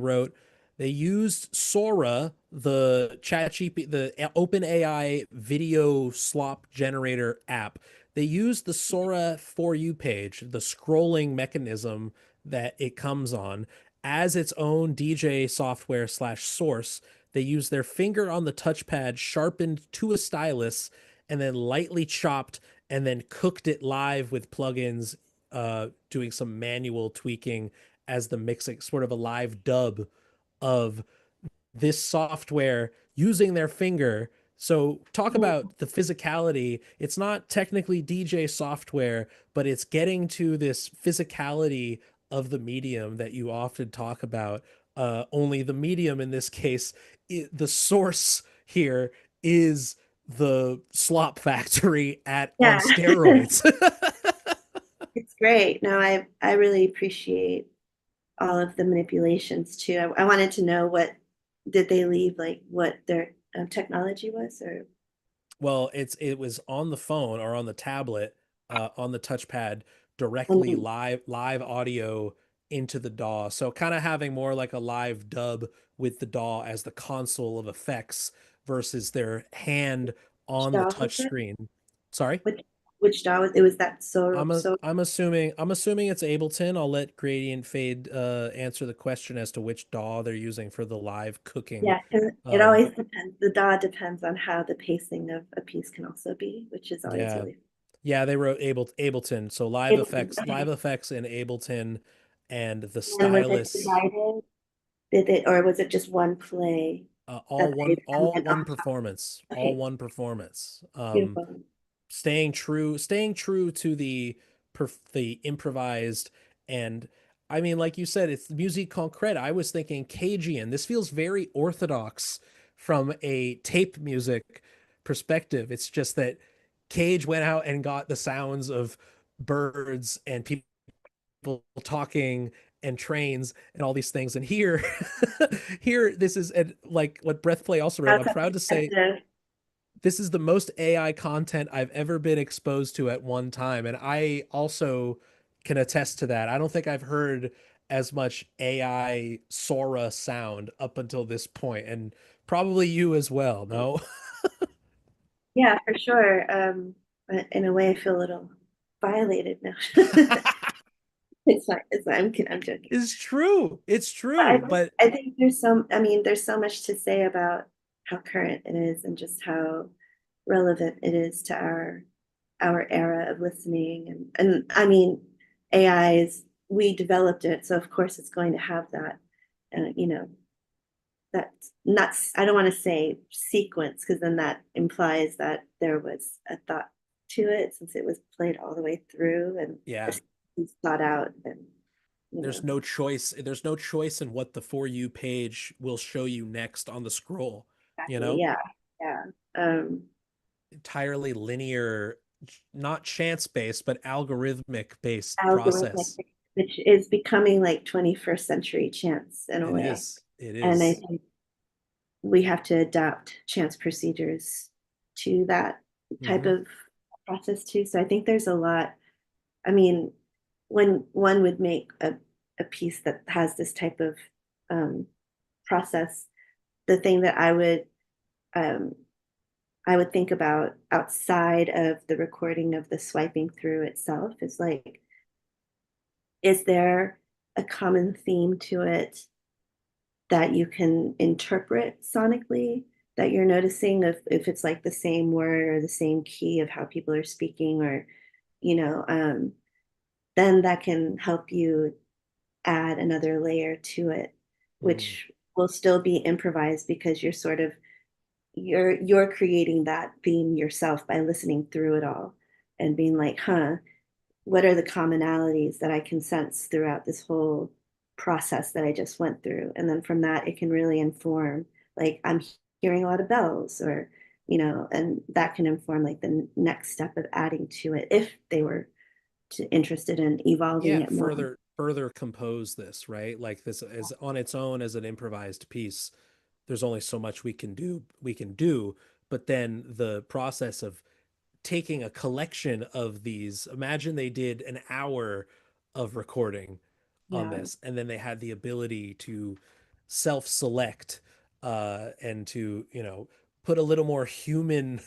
used Sora, the OpenAI video slop generator app. They used the Sora For You page, the scrolling mechanism that it comes on, as its own DJ software /source. They used their finger on the touchpad, sharpened to a stylus, and then lightly chopped, and then cooked it live with plugins, doing some manual tweaking as the mixing, sort of a live dub of this software using their finger. So talk about the physicality. It's not technically DJ software, but it's getting to this physicality of the medium that you often talk about. Only the medium in this case, the source here is the slop factory on steroids. It's great. No, I really appreciate all of the manipulations too. I wanted to know what did they leave, like what their technology was, or Well, it was on the phone or on the tablet, on the touchpad, and directly then live audio into the DAW. So kind of having more like a live dub with the DAW as the console of effects versus their hand which on the DAW was touch it? screen. Sorry? Which DAW was it? Was that so I'm assuming it's Ableton. I'll let Gradient Fade answer the question as to which DAW they're using for the live cooking. yeah, 'cause it Um, always depends. The DAW depends on how the pacing of a piece can also be, which is always yeah. really Yeah, they wrote Ableton. So Ableton. live Okay. effects in Ableton and the And was it stylus, divided? Did it, or was it just one play that they and all then one on top? performance, all Okay, one performance. beautiful. Staying true to the improvised. And I mean, like you said, it's musique concrète. I was thinking Cajun. This feels very orthodox from a tape music perspective. It's just that Cage went out and got the sounds of birds and people talking and trains and all these things. And here, here, this is like what Breathplay also wrote. How I'm proud to say comprehensive. this is the most AI content I've ever been exposed to at one time. And I also can attest to that. I don't think I've heard as much AI Sora sound up until this point, and probably you as well. No, Yeah, for sure. But in a way, I feel a little violated now. I'm joking. it's true. It's But true. But I think there's some, I mean, there's so much to say about how current it is and just how relevant it is to our era of listening. And I mean, AI is, we developed it, so of course it's going to have that, you know, that's not, I don't want to say sequence, because then that implies that there was a thought to it since it was played all the way through and yeah, it's thought out and, you there's know, no choice. There's no choice in what the For You page will show you next on the scroll, you exactly. know? Yeah. Yeah. Um, Entirely linear, not chance based, but algorithmic based algorithmic, process. which is becoming like 21st century chance in a It way. is. It And I is. think we have to adapt chance procedures to that type Hmm. of process too. So I think there's a lot. I mean, when one would make a piece that has this type of um, process, the thing that um, I would think about outside of the recording of the swiping through itself is like, is there a common theme to it that you can interpret sonically that you're noticing if it's like the same word or the same key of how people are speaking or you know then that can help you add another layer to it Hmm. which will still be improvised because you're sort of you're creating that theme yourself by listening through it all and being like what are the commonalities that I can sense throughout this whole process that I just went through? And then from that, it can really inform, like, I'm hearing a lot of bells, or, and that can inform like the next step of adding to it if they were interested in evolving Yeah, it more. further compose this, right? Like this as on its own as an improvised piece. There's only so much we can do, but then the process of taking a collection of these, imagine they did an hour of recording on Yeah. this, and then they had the ability to self-select and to, put a little more human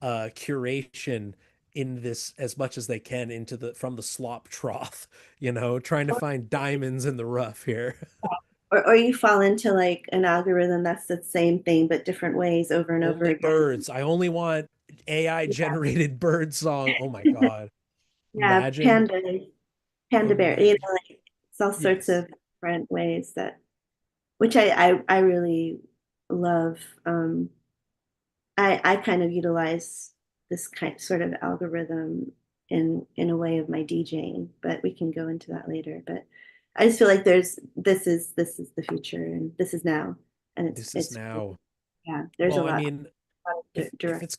curation in this as much as they can into the from the slop trough, trying to Or, find diamonds in the rough here. or you fall into like an algorithm that's the same thing but different ways over and over Only again. birds. I only want AI Yeah. generated bird song. Oh my God. Yeah, Imagine. panda bear, Imagine. like it's all sorts Yes. of different ways that which I really love. I kind of utilize this kind sort of algorithm in a way of my DJing, but we can go into that later. But I just feel like this is the future and this is now, and This is it's now. yeah. There's a Well, I lot, mean, if direct. it's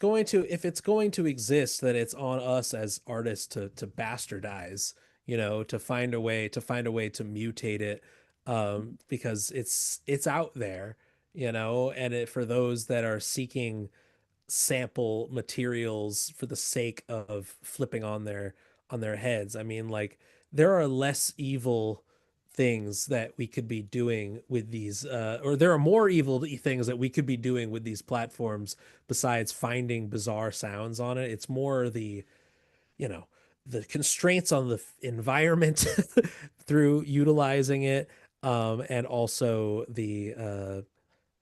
going to exist, then it's on us as artists to bastardize, to find a way to mutate it. because it's out there, and for those that are seeking sample materials for the sake of flipping on their heads. I mean, like there are less evil things that we could be doing with these or there are more evil things that we could be doing with these platforms besides finding bizarre sounds on it. It's more you know, the constraints on the environment through utilizing it, and also the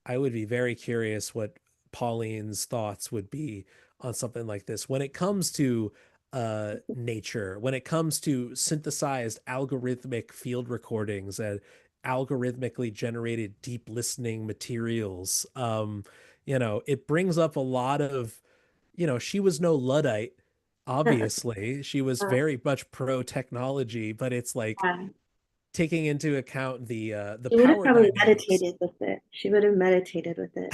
I would be very curious what Pauline's thoughts would be on something like this when it comes to nature, when it comes to synthesized algorithmic field recordings and algorithmically generated deep listening materials. It brings up a lot of, she was no Luddite, obviously. She was very much pro technology, but it's like Yeah. taking into account the She would have power probably dynamics. meditated with it. She would have meditated with it.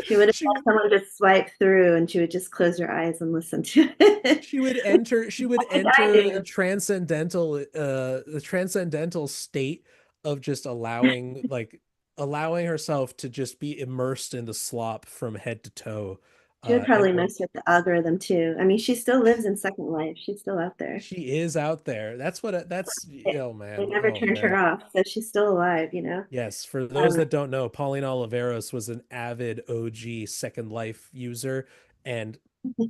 She would have she had someone just swipe through and she would just close her eyes and listen to it. she would Like I enter do. the transcendental state of just allowing herself to just be immersed in the slop from head to toe. She would And probably mess with the algorithm too. I mean, she still lives in Second Life. She's still out there. she is out there. That's They never oh turned her man. off, so she's still alive. Yes, for those Um, that don't know, Pauline Oliveros was an avid OG Second Life user and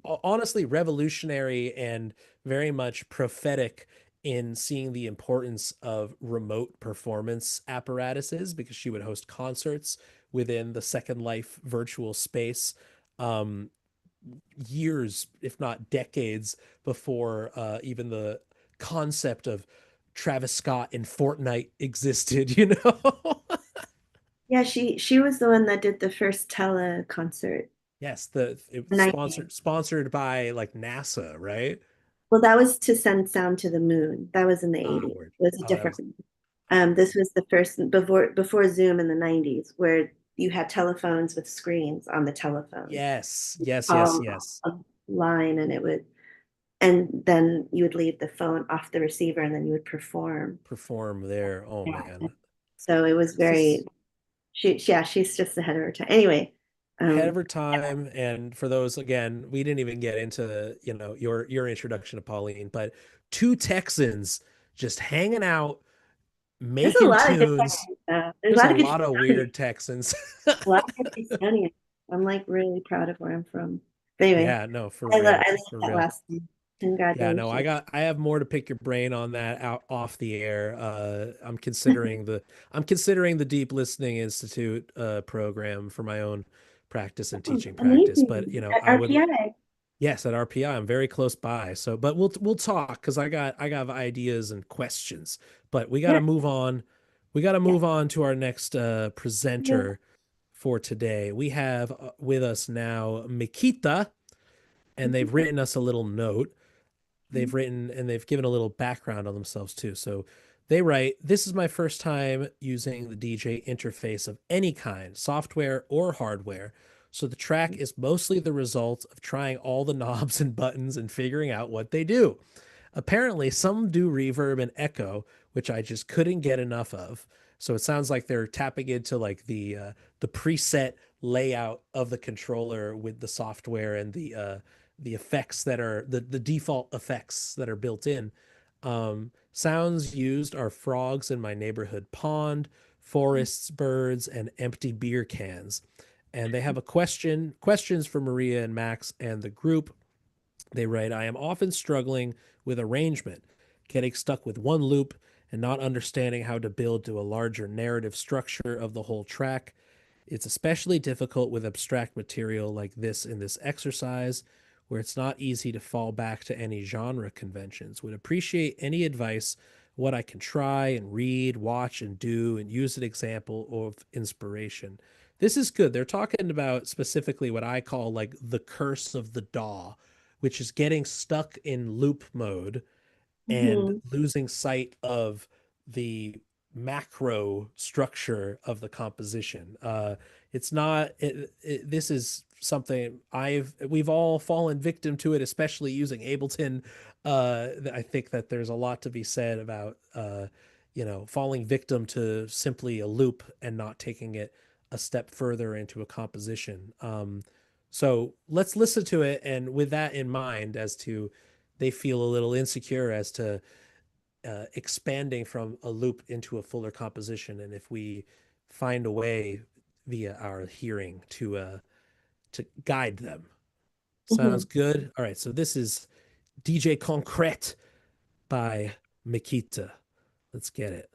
honestly revolutionary and very much prophetic in seeing the importance of remote performance apparatuses because she would host concerts within the Second Life virtual space, um, years, if not decades, before even the concept of Travis Scott in Fortnite existed, yeah, she was the one that did the first tele concert. Yes, it The was 90s. sponsored by like NASA, right? Well, that was to send sound to the moon. That was in the Ah, 80s. word. It was a Oh, that different was one. okay. This was the first before Zoom in the 90s, where you had telephones with screens on the telephone. Yes, yes, yes, Call yes. a line and then you would leave the phone off the receiver and then you would perform. Perform there. Oh Yeah. man, So it was this very, is yeah, she's just ahead of her time. Anyway, ahead of her yeah, time. And for those, again, we didn't even get into your introduction to Pauline, but two Texans just hanging out, there's a making lot of good tunes. Texans. There's a There's a lot of good lot of Houstonians. weird Texans. A lot of good Houstonians. I'm like really proud of where I'm from. But anyway, Yeah, no, for I real, love for that real. last one. Yeah, no, Congratulations. I have more to pick your brain on that out off the air. I'm considering the Deep Listening Institute program for my own practice and Oh, teaching practice. But amazing. At I would RPI. yes, at RPI, I'm very close by. So, but we'll talk because I got ideas and questions. But we got to Yeah, move on. We got to yeah. move on to our next Yeah. presenter for today. We have with us now Mikita, and they've written us a little note. They've written and they've given a little background on themselves too. So they write, "This is my first time using the DJ interface of any kind, software or hardware. So the track is mostly the result of trying all the knobs and buttons and figuring out what they do. Apparently, some do reverb and echo, which I just couldn't get enough of. So it sounds like they're tapping into like the preset layout of the controller with the software and the effects that are the default effects that are built in. Sounds used are frogs in my neighborhood pond, forests, birds, and empty beer cans. And they have a questions for Maria and Max and the group. They write, I am often struggling with arrangement, getting stuck with one loop and not understanding how to build to a larger narrative structure of the whole track. It's especially difficult with abstract material like this in this exercise, where it's not easy to fall back to any genre conventions. Would appreciate any advice what I can try and read, watch, and do, and use an example of inspiration. This is good. They're talking about specifically what I call like the curse of the DAW, which is getting stuck in loop mode and Mhm. losing sight of the macro structure of the composition. It's not. This is something we've all fallen victim to it, especially using Ableton. I think that there's a lot to be said about falling victim to simply a loop and not taking it a step further into a composition. So let's listen to it, and with that in mind, as to they feel a little insecure as to expanding from a loop into a fuller composition, and if we find a way via our hearing to guide them. Sounds good. All right, so this is DJ Concrete by Makita. Let's get it.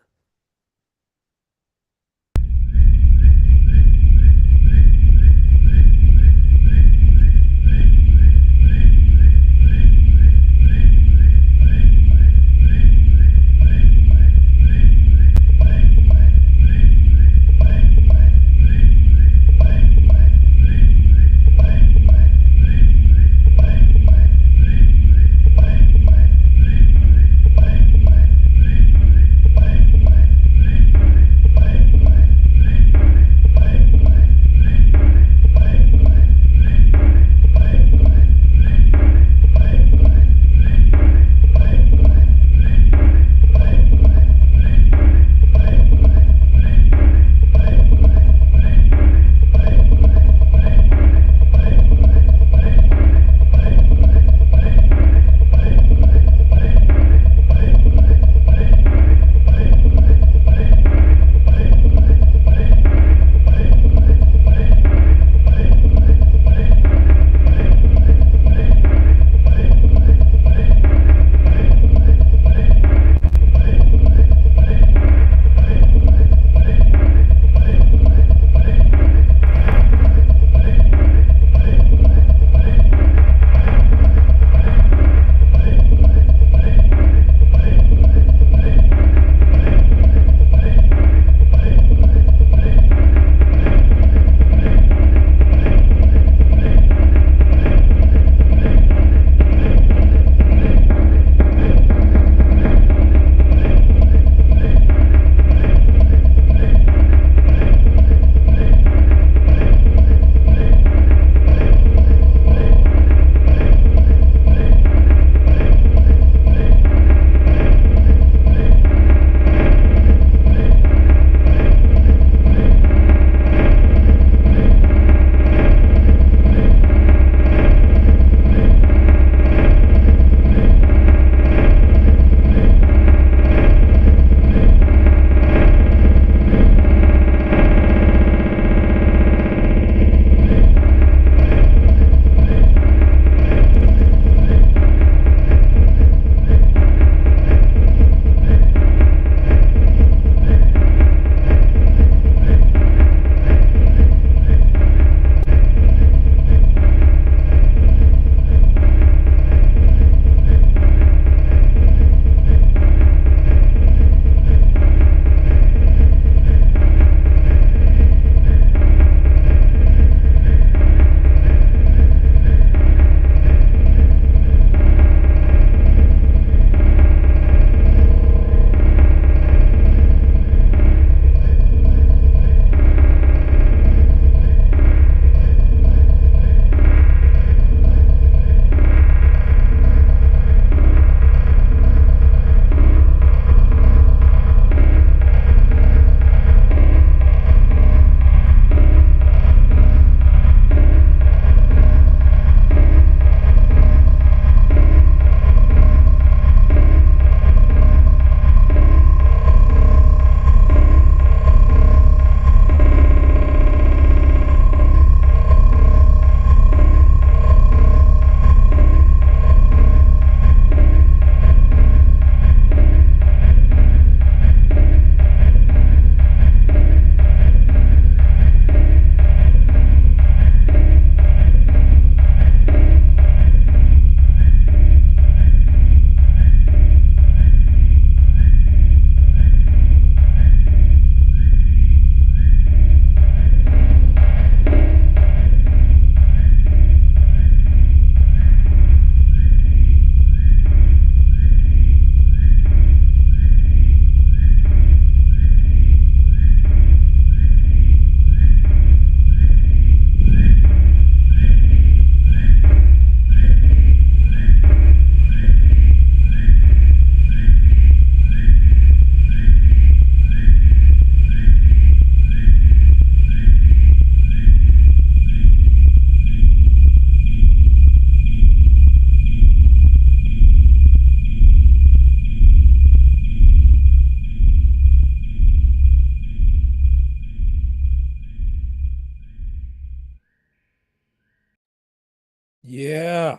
Yeah.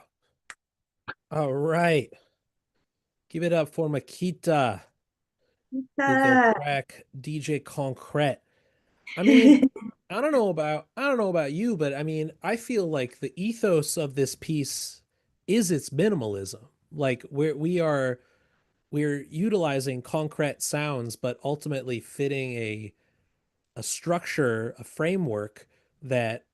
All right. Give it up for Makita with their Ah. track DJ Concrete. I mean, I don't know about you, but I mean, I feel like the ethos of this piece is its minimalism. Like we're utilizing concrete sounds, but ultimately fitting a structure, a framework that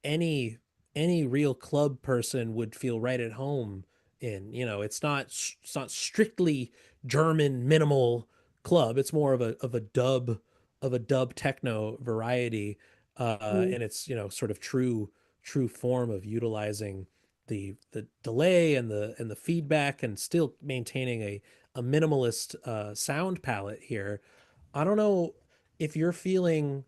any any real club person would feel right at home in. It's not strictly German minimal club. It's more of a dub techno variety, Mm. and it's sort of true form of utilizing the delay and the feedback and still maintaining a minimalist sound palette here. I don't know if you're feeling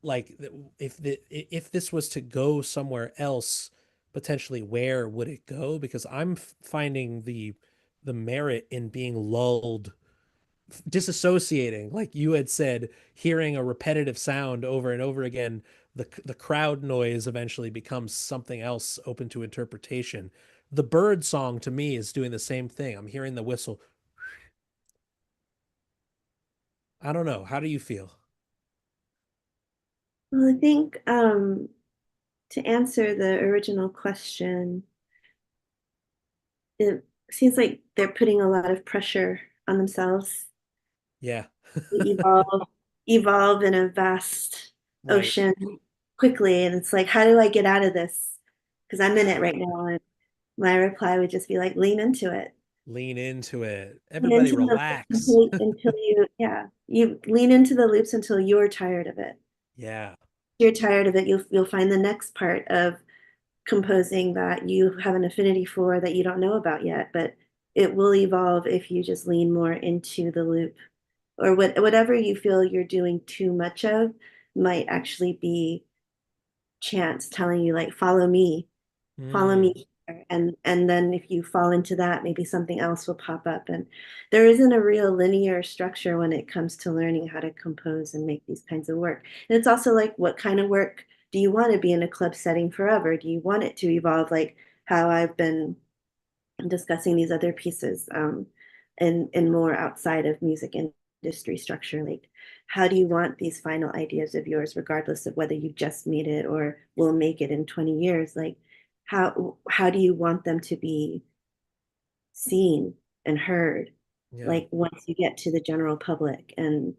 like if this was to go somewhere else, potentially where would it go? Because I'm finding the merit in being lulled, disassociating, like you had said, hearing a repetitive sound over and over again. The crowd noise eventually becomes something else open to interpretation. The bird song to me is doing the same thing. I'm hearing the whistle. I don't know. How do you feel? Well, I think to answer the original question, it seems like they're putting a lot of pressure on themselves Yeah. to evolve in a vast Right. ocean quickly. And it's like, how do I get out of this? Because I'm in it right now. And my reply would just be like, lean into it. Lean into it. Lean Everybody into the loops relax. until you, yeah, you lean into the loops until you're tired of it. Yeah. You're tired of it, you'll find the next part of composing that you have an affinity for that you don't know about yet, but it will evolve if you just lean more into the loop. Or whatever you feel you're doing too much of might actually be chance telling you like follow Mm, me here. And then if you fall into that, maybe something else will pop up. And there isn't a real linear structure when it comes to learning how to compose and make these kinds of work. And it's also like, what kind of work do you want to be in a club setting forever? Do you want it to evolve like how I've been discussing these other pieces, and more outside of music industry structure? Like, how do you want these final ideas of yours, regardless of whether you just made it or will make it in 20 years? Like, how do you want them to be seen and heard, yeah. like once you get to the general public? And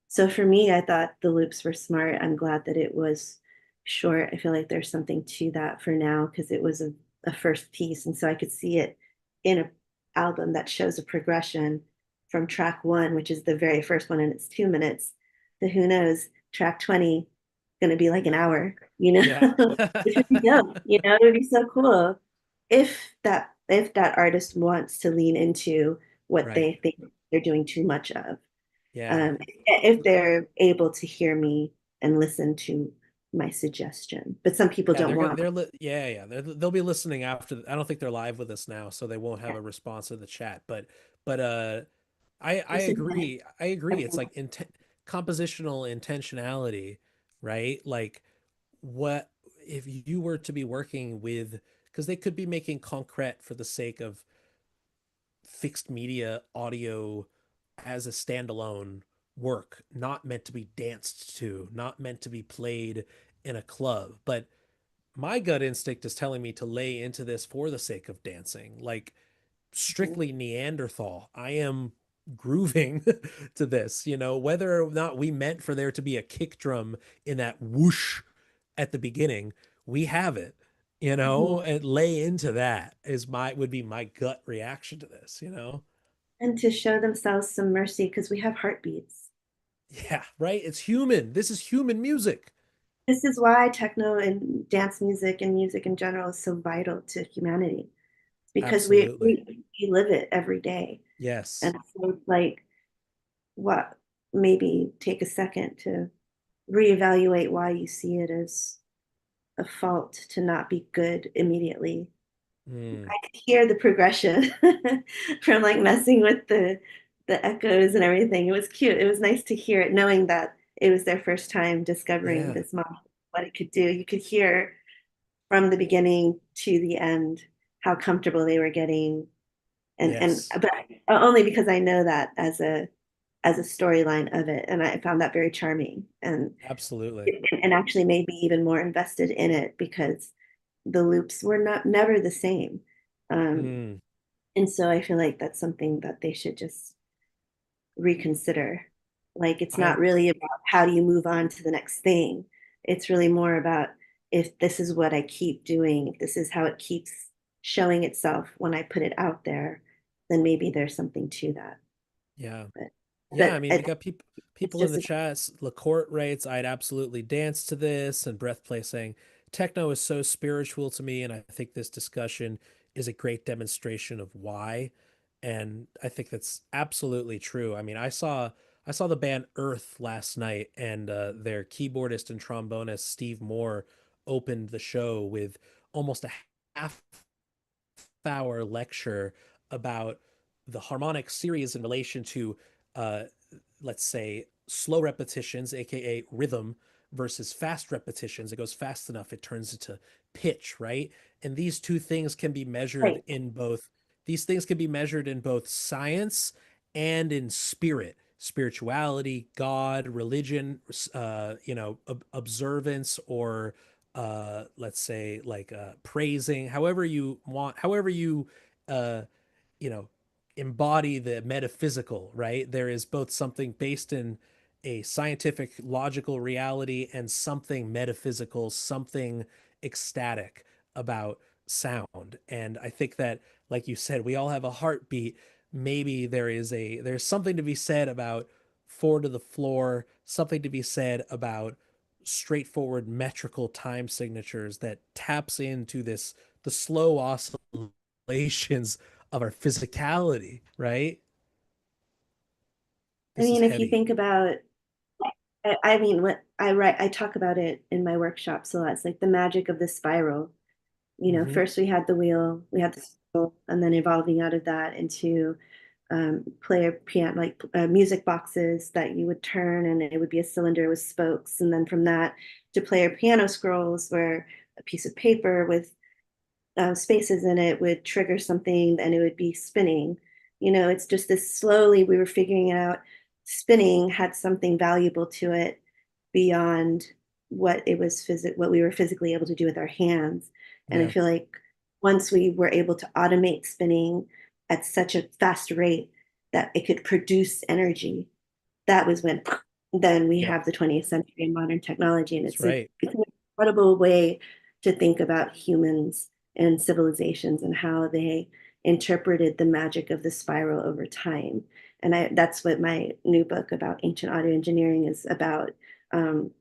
so for me, I thought the loops were smart. I'm glad that it was short. I feel like there's something to that for now because it was a first piece. And so I could see it in an album that shows a progression from track one, which is the very first one, and it's 2 minutes, to who knows, track 20, going to be like an hour, Yeah. which would be dope, it would be so cool if that artist wants to lean into what Right. they think they're doing too much of, Yeah. if they're able to hear me and listen to my suggestion. But some people Yeah, don't want. yeah, they'll be listening after. I don't think they're live with us now, so they won't have Yeah, a response to the chat. But I this is agree. I agree. It's everyone. like compositional intentionality, right? Like what if you were to be working with, because they could be making concrete for the sake of fixed media audio as a standalone work, not meant to be danced to, not meant to be played in a club. But my gut instinct is telling me to lay into this for the sake of dancing, like strictly Neanderthal. I am grooving to this, whether or not we meant for there to be a kick drum in that whoosh at the beginning, we have it, Mhm. and lay into that would be my gut reaction to this. And to show themselves some mercy because we have heartbeats. Yeah, right. It's human. This is human music. This is why techno and dance music and music in general is so vital to humanity. It's because we, Absolutely. we, we live it every day. Yes. And so it's like, what, maybe take a second to reevaluate why you see it as a fault to not be good immediately. Mm. I could hear the progression from like messing with the echoes and everything. It was cute. It was nice to hear it, knowing that it was their first time discovering Yeah. this model, what it could do. You could hear from the beginning to the end, how comfortable they were getting, and Yes, but only because I know that as a storyline of it, and I found that very charming, absolutely. and actually made me even more invested in it because the loops were not never the same. Um, Mm, and so I feel like that's something that they should just reconsider. Like it's I not really about how do you move on to the next thing. It's really more about if this is what I keep doing, if this is how it keeps showing itself when I put it out there, then maybe there's something to that. yeah. But Yeah, I mean, we it, got it's people in just the chats. LaCourt writes, "I'd absolutely dance to this," and Breathplay saying, "Techno is so spiritual to me, and I think this discussion is a great demonstration of why." And I think that's absolutely true. I mean, I saw the band Earth last night, and their keyboardist and trombonist Steve Moore opened the show with almost a half hour lecture about the harmonic series in relation to uh, let's say slow repetitions, aka rhythm, versus fast repetitions. It goes fast enough, it turns into pitch, right? And these two things can be measured right. in both these things can be measured in both science and in spirit, spirituality, God, religion, observance, or let's say like praising, however you want, however you uh you know embody the metaphysical, right? There is both something based in a scientific logical reality and something metaphysical, something ecstatic about sound. And I think that, like you said, we all have a heartbeat. Maybe there's something to be said about four to the floor, something to be said about straightforward metrical time signatures that taps into this the slow oscillations of our physicality, right? I This is mean, if you heavy. think about, I mean, what I write, I talk about it in my workshops a lot. It's like the magic of the spiral. You know, Mm-hmm. first we had the wheel, we had the spiral, and then evolving out of that into player piano, like music boxes that you would turn, and it would be a cylinder with spokes, and then from that to player piano scrolls, where a piece of paper with spaces in it would trigger something and it would be spinning. You know, it's just this slowly we were figuring it out. Spinning had something valuable to it beyond what what we were physically able to do with our hands. And I Yeah. feel like once we were able to automate spinning at such a fast rate that it could produce energy, that was when then we Yep. have the 20th century and modern technology. And That's right. it's an incredible way to think about humans and civilizations and how they interpreted the magic of the spiral over time. And that's what my new book about ancient audio engineering is about. Um,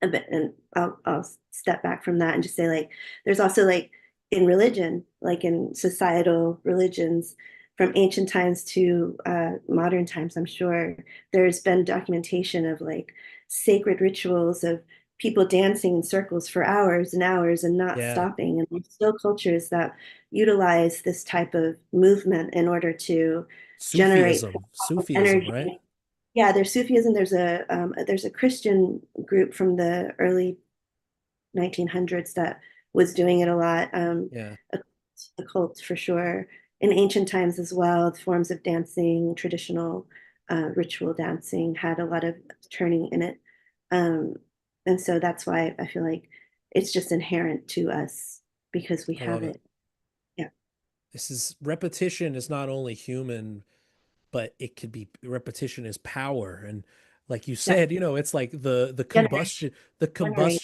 a bit, and I'll step back from that and just say like there's also like in religion, like in societal religions from ancient times to modern times, I'm sure there's been documentation of like sacred rituals of people dancing in circles for hours and hours and not Yeah. stopping, and there's still cultures that utilize this type of movement in order to generate Sufism, right? energy. Yeah, there's Sufism. There's a Christian group from the early 1900s that was doing it a lot. Yeah. A, a cult for sure. In ancient times as well, forms of dancing, traditional ritual dancing had a lot of turning in it, um, and so that's why I feel like it's just inherent to us because we I have love it. it. Yeah, This is repetition is not only human, but it could be repetition is power. And like you yeah. said, it's like the Generate, combustion generate.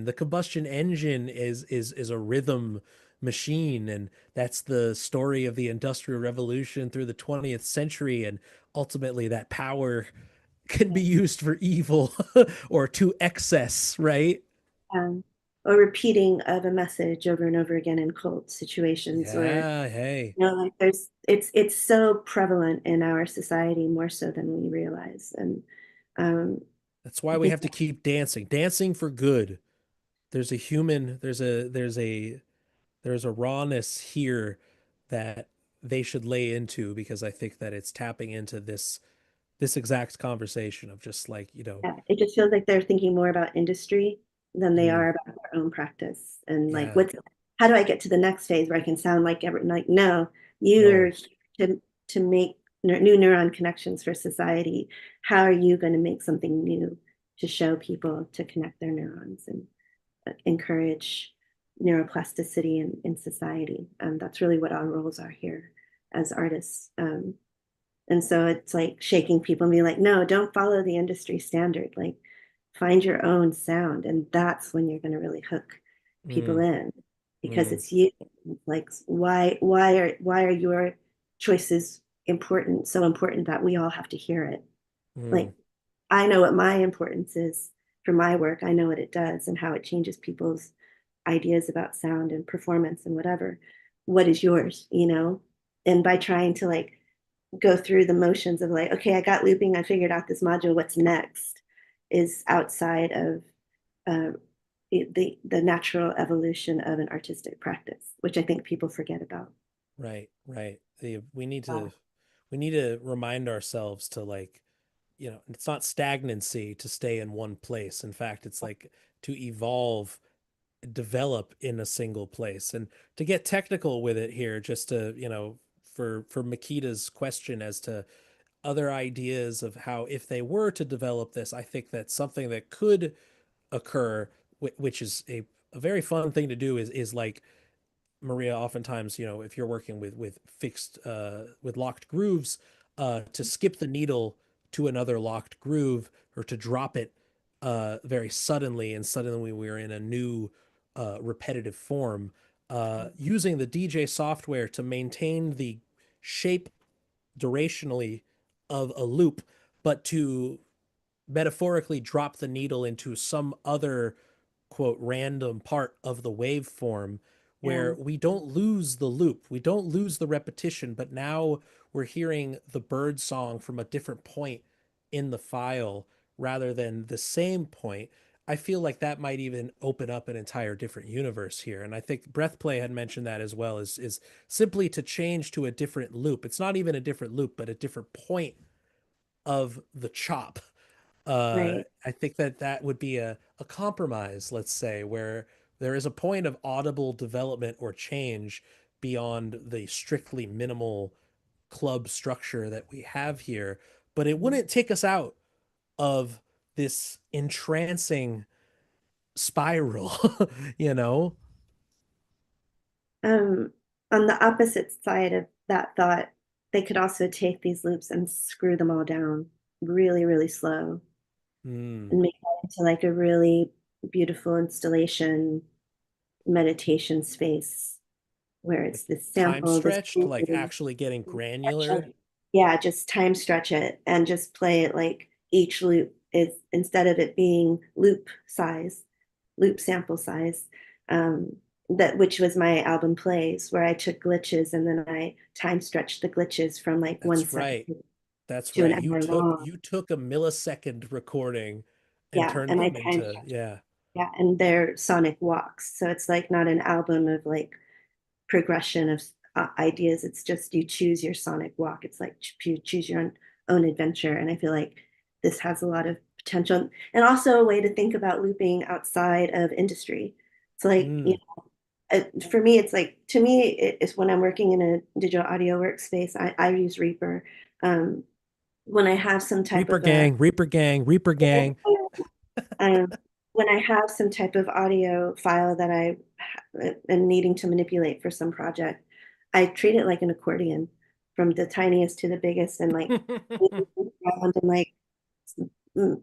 the combustion engine is a rhythm machine, and that's the story of the industrial revolution through the 20th century. And ultimately that power can be used for evil or to excess, right? um, or repeating of a message over and over again in cult situations, or Yeah, hey, like it's so prevalent in our society more so than we realize. And um that's why I we think have to keep dancing for good. There's a human there's a rawness here that they should lay into, because I think that it's tapping into this exact conversation of just like, yeah, it just feels like they're thinking more about industry than they Mm, are about their own practice. And like, yeah. how do I get to the next phase where I can sound like like, no, you're No. here to make new neuron connections for society. How are you going to make something new to show people to connect their neurons and encourage neuroplasticity in society? That's really what our roles are here as artists. And so it's like shaking people and being like, no, don't follow the industry standard. Like, find your own sound. And that's when you're going to really hook people Mm, in because mm, it's you. Like, why are your choices important, so important that we all have to hear it? mm, Like, I know what my importance is for my work. I know what it does and how it changes people's ideas about sound and performance and whatever. What is yours, you know? And by trying to like go through the motions of like, okay, I got looping, I figured out this module, what's next is outside of uh, the natural evolution of an artistic practice, which I think people forget about. right, right. We need Wow. to remind ourselves to like, it's not stagnancy to stay in one place. In fact, it's like to evolve, develop in a single place. And to get technical with it here, just to, for Makita's question as to other ideas of how if they were to develop this, I think that something that could occur, which is a very fun thing to do, is like Maria, oftentimes, if you're working with fixed with locked grooves, to skip the needle to another locked groove or to drop it very suddenly, and suddenly we're in a new repetitive form, using the DJ software to maintain the shape durationally of a loop, but to metaphorically drop the needle into some other quote random part of the waveform Yeah. where we don't lose the loop, we don't lose the repetition, but now we're hearing the bird song from a different point in the file rather than the same point. I feel like that might even open up an entire different universe here. And I think Breathplay had mentioned that as well, is simply to change to a different loop. It's not even a different loop, but a different point of the chop. Right. I think that that would be a compromise, let's say, where there is a point of audible development or change beyond the strictly minimal club structure that we have here, but it wouldn't take us out of this entrancing spiral, you know? Um, on the opposite side of that thought, they could also take these loops and screw them all down really, really slow Mm. and make that into like a really beautiful installation meditation space where Like it's this time sample, this stretched, like actually getting granular. yeah, just time stretch it and just play it like each loop is instead of it being loop size, loop sample size. That which was my album plays where I took glitches and then I time stretched the glitches from like one That's second right. That's to an right. hour long. You took a millisecond recording and Yeah, turned and I them time into, stretched. yeah. Yeah, and they're sonic walks. So it's like not an album of like progression of ideas. It's just you choose your sonic walk. It's like you choose your own adventure. And I feel like this has a lot of potential and also a way to think about looping outside of industry. It's like, you Mm. know, for me, it's like, to me, it's when I'm working in a digital audio workspace, I use Reaper. Um, when I have some type Reaper of a gang, Reaper gang, Reaper gang. um, when I have some type of audio file that I am needing to manipulate for some project, I treat it like an accordion from the tiniest to the biggest and like and like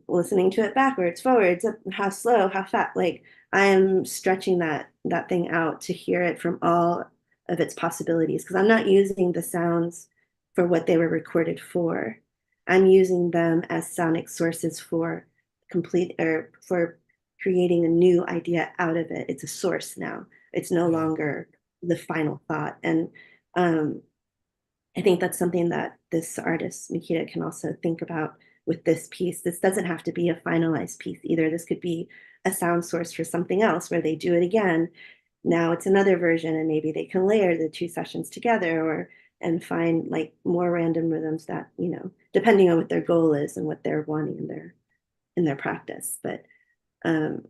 listening to it backwards, forwards, how slow, how fast. Like I am stretching that thing out to hear it from all of its possibilities because I'm not using the sounds for what they were recorded for. I'm using them as sonic sources for complete or for creating a new idea out of it. It's a source now. It's no Yeah. longer the final thought. And um, I think that's something that this artist, Nikita, can also think about with this piece. This doesn't have to be a finalized piece either. This could be a sound source for something else where they do it again. Now it's another version, and maybe they can layer the two sessions together or and find like more random rhythms that, you know, depending on what their goal is and what they're wanting in their practice. But um,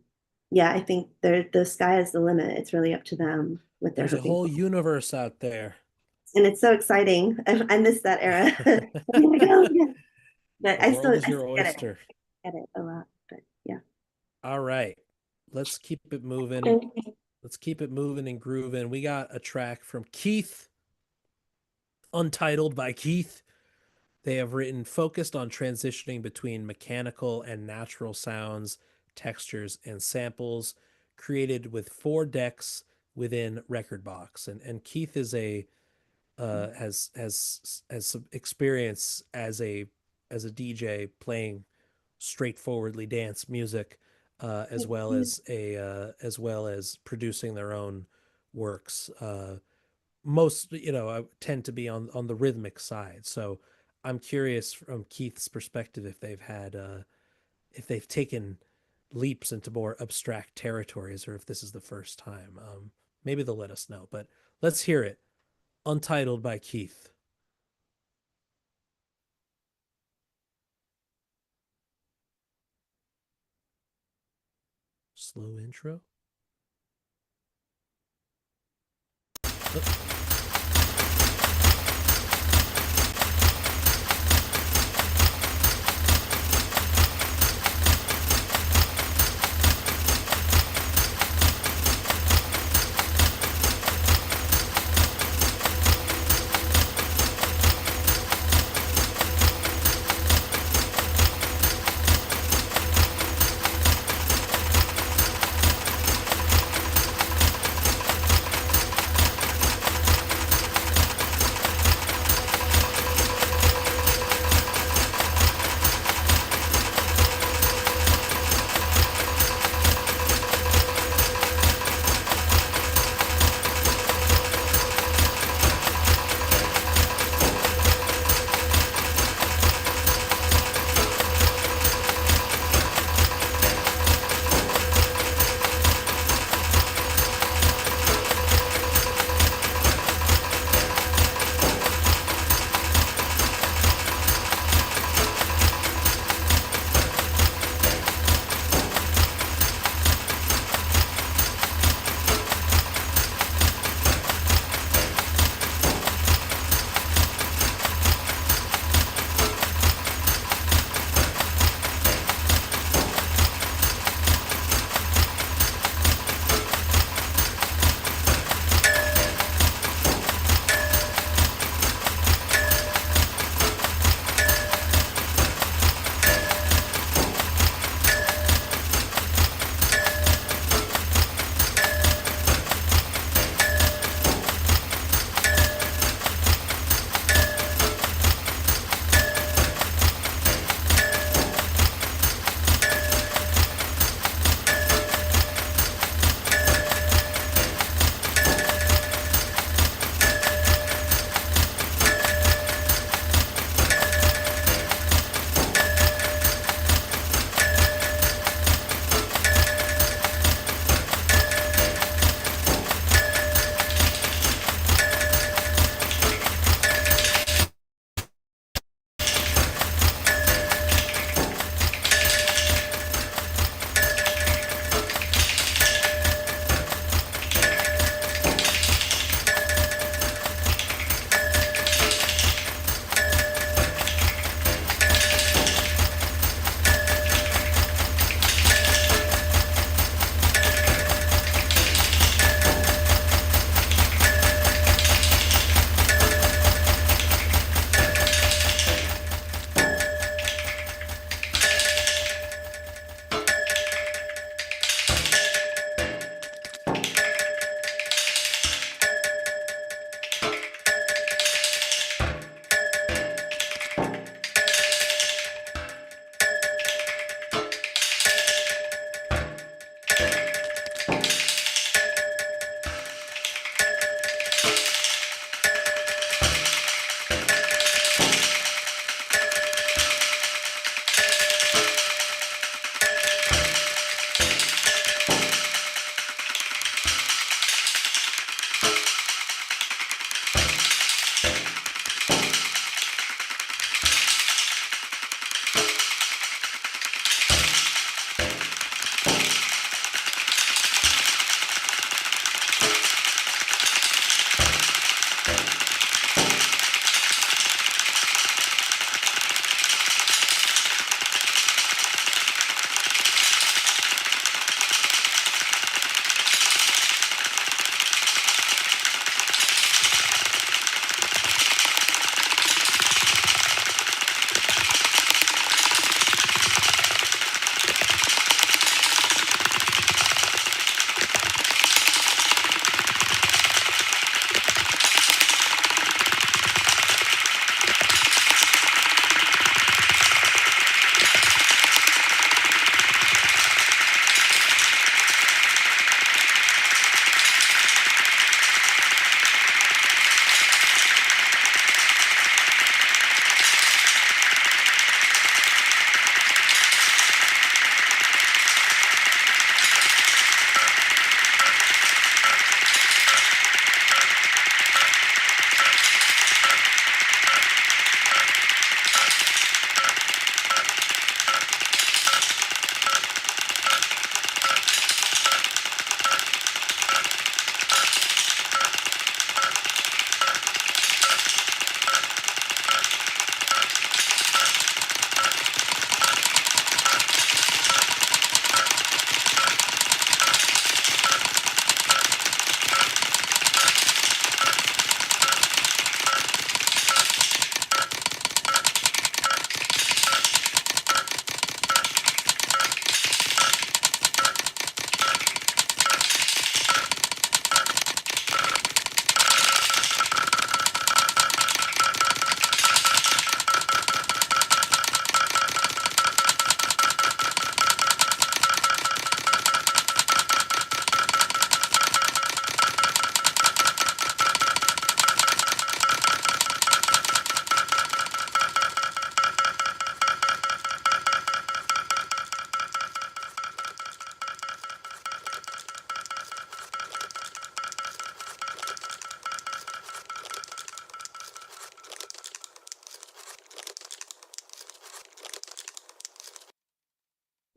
yeah, I think the sky is the limit. It's really up to them what they're There's a hoping whole for. universe out there. And it's so exciting. I miss that era. I'm like, oh, yeah. But The world is I your still get it. oyster. Get it a lot. But yeah. All right. Let's keep it moving. Let's keep it moving and grooving. We got a track from Keith, Untitled by Keith. They have written focused on transitioning between mechanical and natural sounds, textures, and samples, created with 4 decks within Record Box. And Keith is a has some experience as a DJ playing straightforwardly dance music, as well as producing their own works. Most I tend to be on the rhythmic side, so I'm curious from Keith's perspective if they've taken leaps into more abstract territories or if this is the first time. Maybe they'll let us know, but let's hear it. Untitled by Keith. Slow intro. Oh.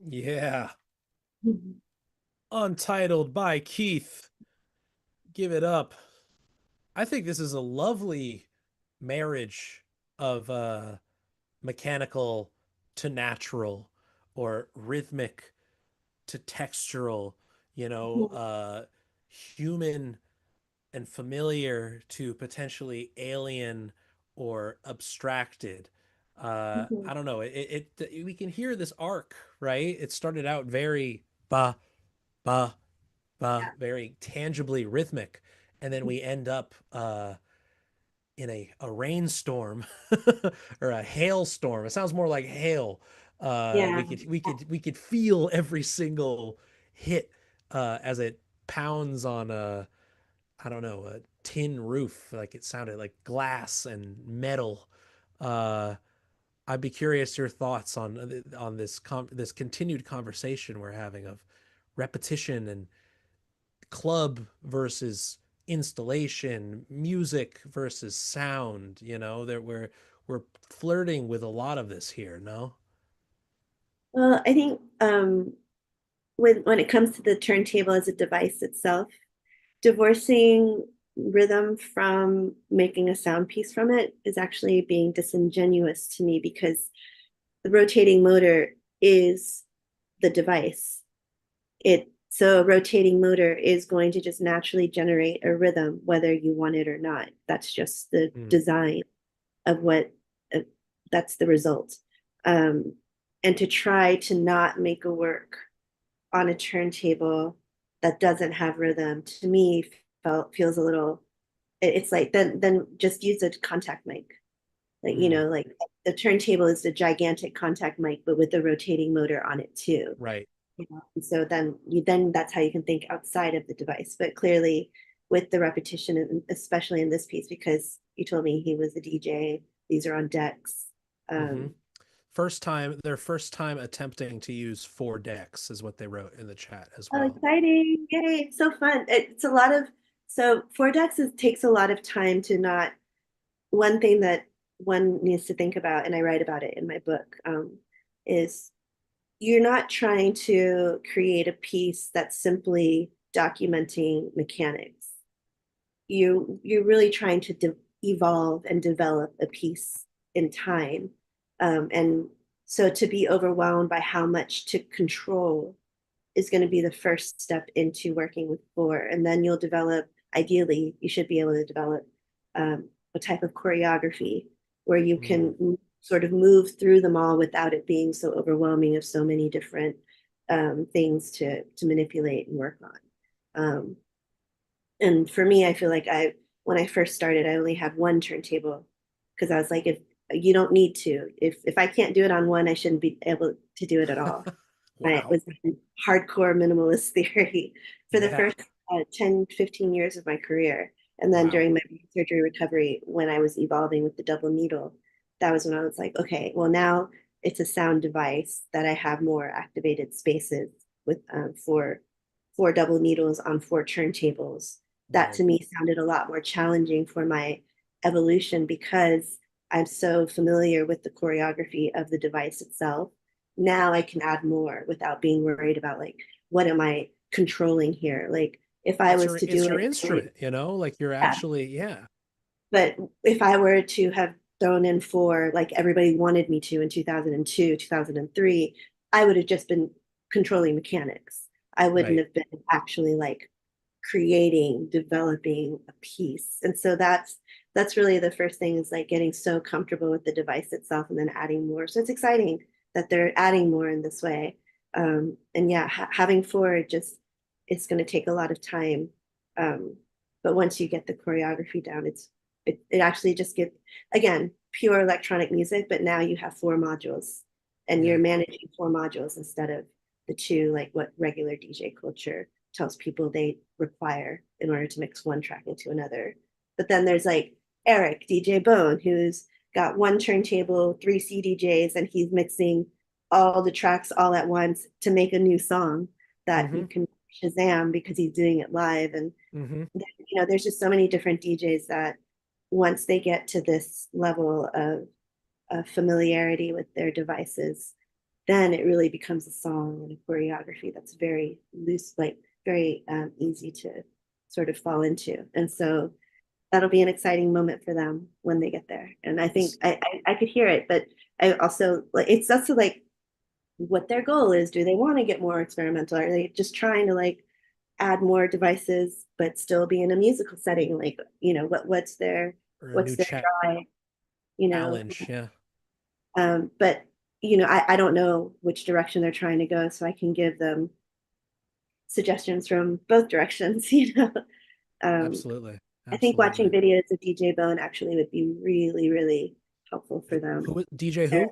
Yeah. Mhm. Untitled by Keith. Give it up. I think this is a lovely marriage of mechanical to natural or rhythmic to textural, human and familiar to potentially alien or abstracted. Mhm. I don't know. We can hear this arc, right? It started out very ba ba ba, very tangibly rhythmic, and then we end up in a rainstorm or a hailstorm. It sounds more like hail. Yeah. We could feel every single hit as it pounds on a, I don't know, a tin roof. Like it sounded like glass and metal. Uh, I'd be curious your thoughts on this continued conversation we're having of repetition and club versus installation, music versus sound. That we're flirting with a lot of this here. No. Well, I think when it comes to the turntable as a device itself, divorcing rhythm from making a sound piece from it is actually being disingenuous to me because the rotating motor is the device. So a rotating motor is going to just naturally generate a rhythm, whether you want it or not. That's just the Mm. design of what that's the result. Um, and to try to not make a work on a turntable that doesn't have rhythm to me feels a little. It's like then just use a contact mic. Like Mm. like the turntable is the gigantic contact mic, but with the rotating motor on it too. Right. And so then that's how you can think outside of the device. But clearly, with the repetition, and especially in this piece, because you told me he was a DJ, these are on decks. Mm-hmm. Um, Their first time attempting to use 4 decks is what they wrote in the chat as oh, well. exciting! Yay! It's so fun. It's a lot of so four decks takes a lot of time to not. One thing that one needs to think about, and I write about it in my book, is you're not trying to create a piece that's simply documenting mechanics. You're really trying to evolve and develop a piece in time, and so to be overwhelmed by how much to control is going to be the first step into working with four, and then you'll develop. Ideally, you should be able to develop a type of choreography where you Mm. can sort of move through them all without it being so overwhelming of so many different things to manipulate and work on. And for me, I feel like when I first started, I only had one turntable because I was like, if you don't need to, if I can't do it on one, I shouldn't be able to do it at all. It Wow. was hardcore minimalist theory for the Yeah. first 10, 15 years of my career. And then Wow. during my surgery recovery, when I was evolving with the double needle, that was when I was like, okay, well, now it's a sound device that I have more activated spaces with four double needles on four turntables. That Right. to me sounded a lot more challenging for my evolution because I'm so familiar with the choreography of the device itself. Now I can add more without being worried about like, what am I controlling here? Like if I It's was your to it's do your it, instrument, like you're yeah. actually, yeah. But if I were to have thrown in four, like everybody wanted me to in 2002, 2003, I would have just been controlling mechanics. I wouldn't Right. have been actually like creating, developing a piece. And so that's really the first thing is like getting so comfortable with the device itself and then adding more. So it's exciting that they're adding more in this way. And yeah, having four just it's going to take a lot of time. Um, but once you get the choreography down, it actually just gives again pure electronic music. But now you have four modules, and you're Yeah. managing four modules instead of the two like what regular DJ culture tells people they require in order to mix one track into another. But then there's like Eric, DJ Bone, who's got one turntable, three CDJs, and he's mixing all the tracks all at once to make a new song that Mm-hmm. you can Shazam because he's doing it live. And Mm-hmm. there's just so many different DJs that once they get to this level of familiarity with their devices, then it really becomes a song and a choreography that's very loose, like very easy to sort of fall into. And so that'll be an exciting moment for them when they get there. And I think I could hear it, but I also like it's also like what their goal is. Do they want to get more experimental? Are they just trying to like add more devices but still be in a musical setting? Like, what's their or a what's new their drive, you know? challenge. Yeah. But I don't know which direction they're trying to go, so I can give them suggestions from both directions, Um, Absolutely. I think watching Absolutely. videos of DJ Bone actually would be really, really helpful for them. Who DJ Eric-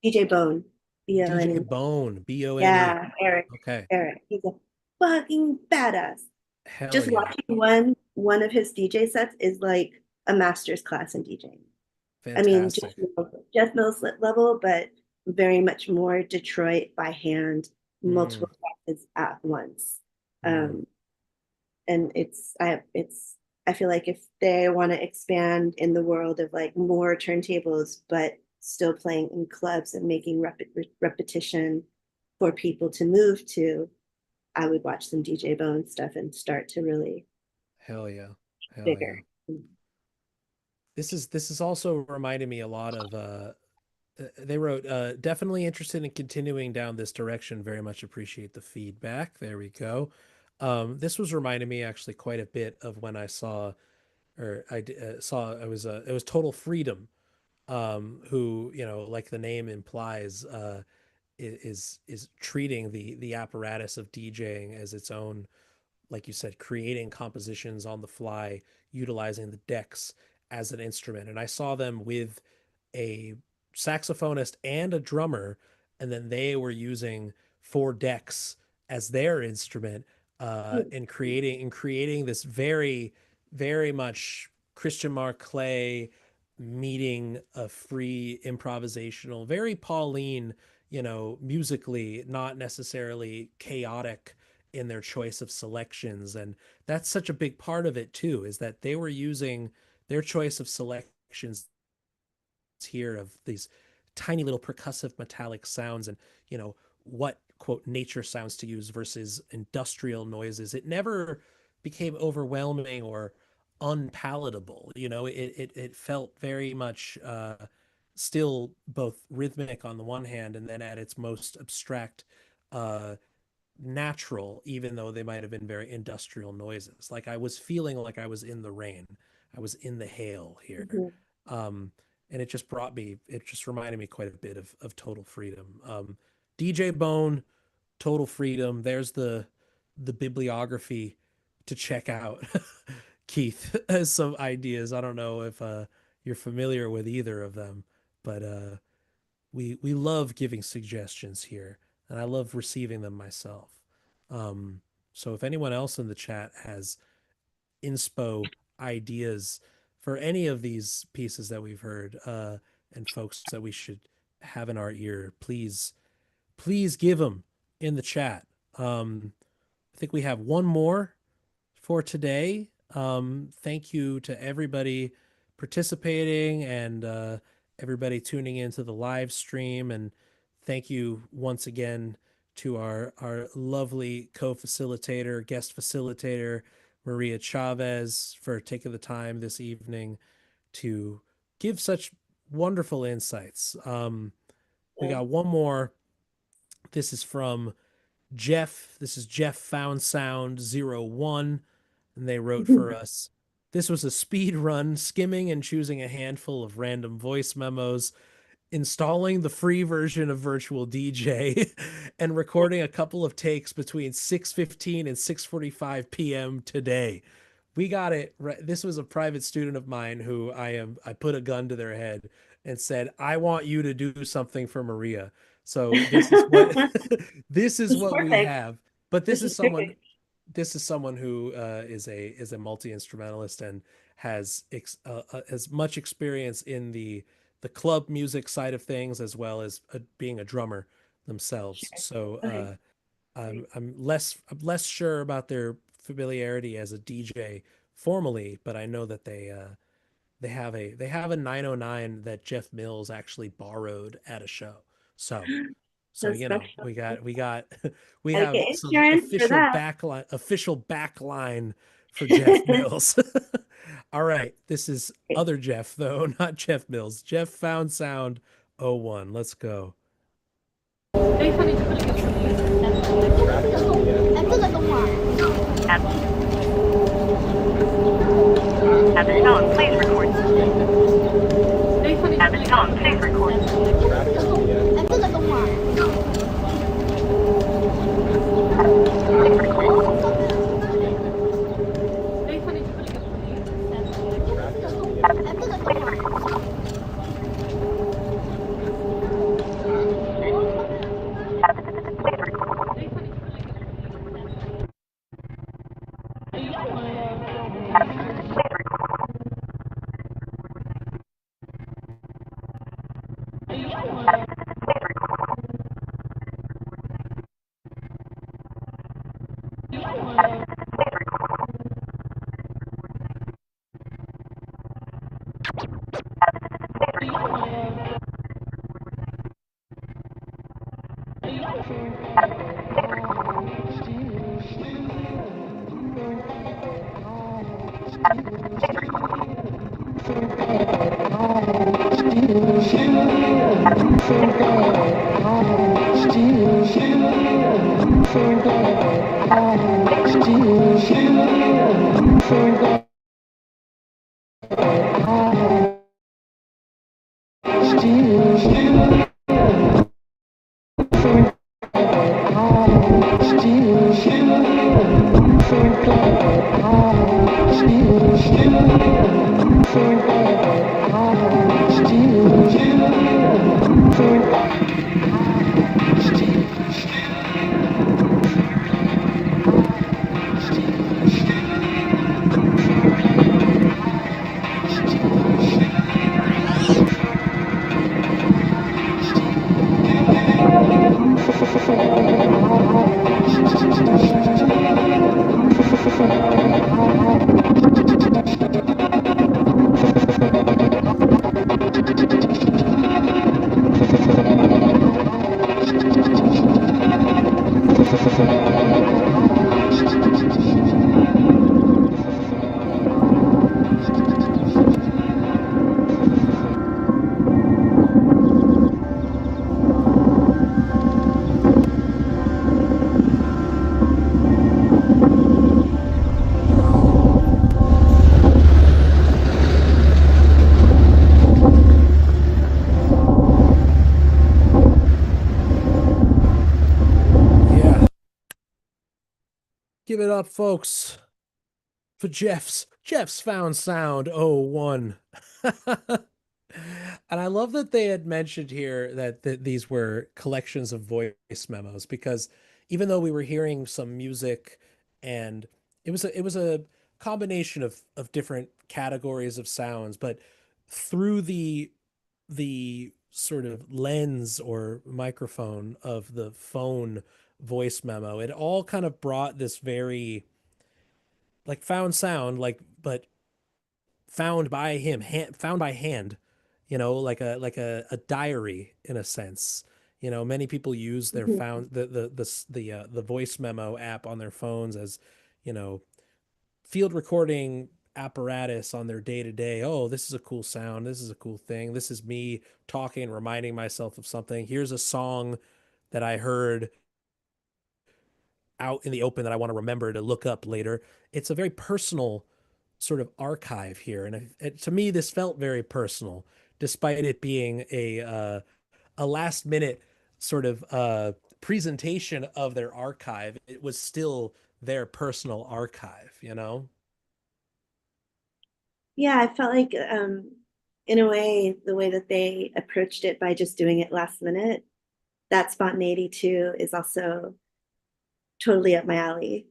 who? DJ Bone, DJ B-O-N-E. Bone, Bone. Yeah, Eric, Okay. Eric. He's a fucking badass. Hell Just yeah. watching one of his DJ sets is like a master's class in DJing. I mean, Fantastic. Jeff Mills level, but very much more Detroit by hand, Mm, multiple classes at once. mm. Um, and I feel like if they want to expand in the world of like more turntables, but still playing in clubs and making repetition for people to move to, I would watch some DJ Bone stuff and start to really Hell yeah. Hell yeah. bigger. This is also reminding me a lot of they wrote definitely interested in continuing down this direction. Very much appreciate the feedback. There we go. This was reminding me actually quite a bit of when I saw or saw it was Total Freedom, who, like the name implies, is treating the apparatus of DJing as its own, like you said, creating compositions on the fly, utilizing the decks as an instrument. And I saw them with a saxophonist and a drummer, and then they were using four decks as their instrument, in creating this very, very much Christian Mark Clay meeting a free improvisational, very Pauline, musically, not necessarily chaotic in their choice of selections. And that's such a big part of it too, is that they were using their choice of selections here of these tiny little percussive metallic sounds, and what quote nature sounds to use versus industrial noises. It never became overwhelming or unpalatable. It felt very much still both rhythmic on the one hand, and then at its most abstract, uh natural, even though they might have been very industrial noises. Like I was feeling like I was in the rain, I was in the hail here. Mhm. um and it just reminded me quite a bit of Total Freedom. DJ Bone, Total Freedom, there's the bibliography to check out. Keith has some ideas. I don't know if you're familiar with either of them, but we love giving suggestions here, and I love receiving them myself. Um, so if anyone else in the chat has inspo ideas for any of these pieces that we've heard, and folks that we should have in our ear, please give them in the chat. I think we have one more for today. Thank you to everybody participating, and everybody tuning into the live stream. And thank you once again to our lovely co-facilitator, guest facilitator, Maria Chavez, for taking the time this evening to give such wonderful insights. We got one more. This is from Jeff. This is Jeff Found Sound 01, and they wrote for us. This was a speed run, skimming and choosing a handful of random voice memos, installing the free version of Virtual DJ, and recording a couple of takes between 6:15 and 6:45 p.m. today. We got it right. This was a private student of mine who I put a gun to their head and said, "I want you to do something for Maria." So this is what this is It's what we perfect. have. But This is perfect. this is someone who is a multi instrumentalist and has much experience in the club music side of things, as well as being a drummer themselves. Sure. So Okay. I'm less sure about their familiarity as a DJ formally, but I know that they have a 909 that Jeff Mills actually borrowed at a show. So So, So special. we Gotta have get some insurance for that. official backline for Jeff Mills. All right. This is other Jeff though, not Jeff Mills. Jeff Found Sound 01. Let's go. At the tone, please record. At the tone, please record. Give it up, folks, for Jeff's Found Sound 01. And I love that they had mentioned here that these were collections of voice memos, because even though we were hearing some music, and it was a combination of different categories of sounds, but through the sort of lens or microphone of the phone voice memo, it all kind of brought this very like found sound, like, but found by him, found by hand, like a diary in a sense. Many people use their found the voice memo app on their phones as, you know, field recording apparatus on their day to day. Oh, this is a cool sound. This is a cool thing. This is me talking, reminding myself of something. Here's a song that I heard out in the open that I want to remember to look up later. It's a very personal sort of archive here, and to me, this felt very personal, despite it being a last minute sort of presentation of their archive. It was still their personal archive, you know? Yeah, I felt like in a way, the way that they approached it by just doing it last minute, that spontaneity too is also totally up my alley.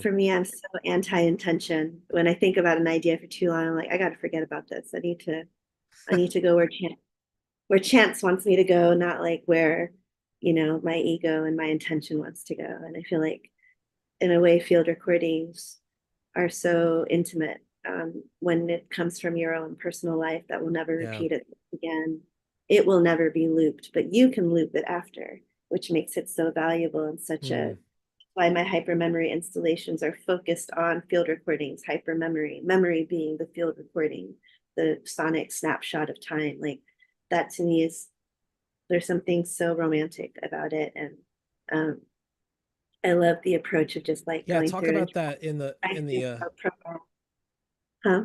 For me, I'm so anti-intention. When I think about an idea for too long, I'm like, I got to forget about this. I need to go where chance wants me to go, not like where, my ego and my intention wants to go. And I feel like, in a way, field recordings are so intimate, when it comes from your own personal life, that will never repeat it again. It will never be looped, but you can loop it after. which makes it so valuable and such a why my hypermemory installations are focused on field recordings, hypermemory, memory being the field recording, the sonic snapshot of time. Like that to me is, there's something so romantic about it. And I love the approach of just like going talk through about it. that in the Huh?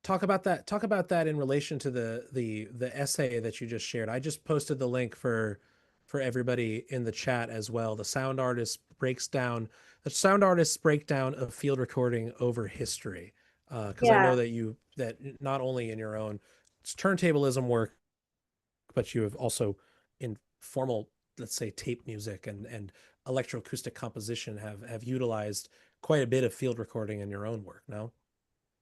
Talk about that in relation to the essay that you just shared. I just posted the link for everybody in the chat as well. The sound artist's breakdown of field recording over history. Because I know that not only in your own turntablism work, but you have also in formal, let's say, tape music and electroacoustic composition have utilized quite a bit of field recording in your own work. No?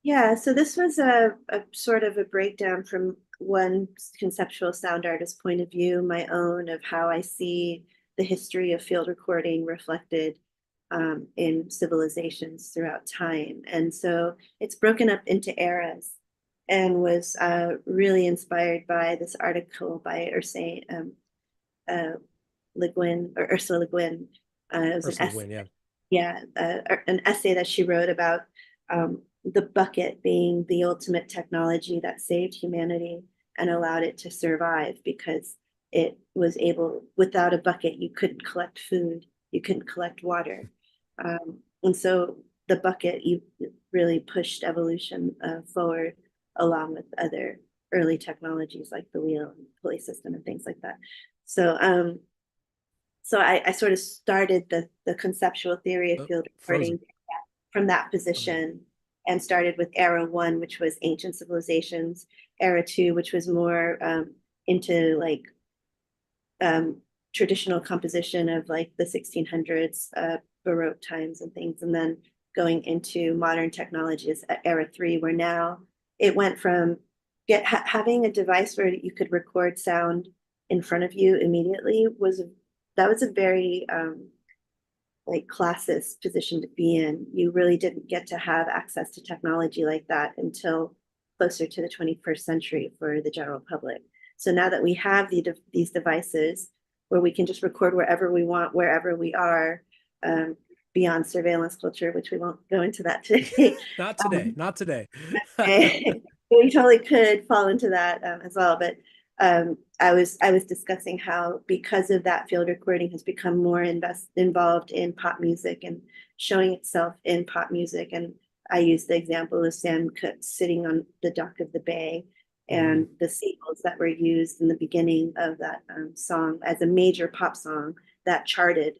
Yeah, so this was a sort of a breakdown from one conceptual sound artist point of view, my own, of how I see the history of field recording reflected in civilizations throughout time. And so it's broken up into eras and was really inspired by this article by Le Guin, or Ursula Le Guin. It was Ursula Le Guin, an essay that she wrote about the bucket being the ultimate technology that saved humanity and allowed it to survive, because it was able, without a bucket, you couldn't collect food, you couldn't collect water. And so the bucket, you really pushed evolution forward, along with other early technologies like the wheel and pulley system and things like that. So I sort of started the conceptual theory of field recording from that position, and started with era 1, which was ancient civilizations, era 2, which was more into like traditional composition of like the 1600s, Baroque times and things, and then going into modern technologies at era 3, where now it went from having a device where you could record sound in front of you immediately was a very like classist position to be in. You really didn't get to have access to technology like that until closer to the 21st century for the general public. So now that we have these devices where we can just record wherever we want, wherever we are, beyond surveillance culture, which we won't go into that today. Not today. We totally could fall into that as well, but I was discussing how, because of that, field recording has become more involved in pop music and showing itself in pop music. And I use the example of Sam Cooke sitting on the dock of the bay, and the seagulls that were used in the beginning of that song as a major pop song that charted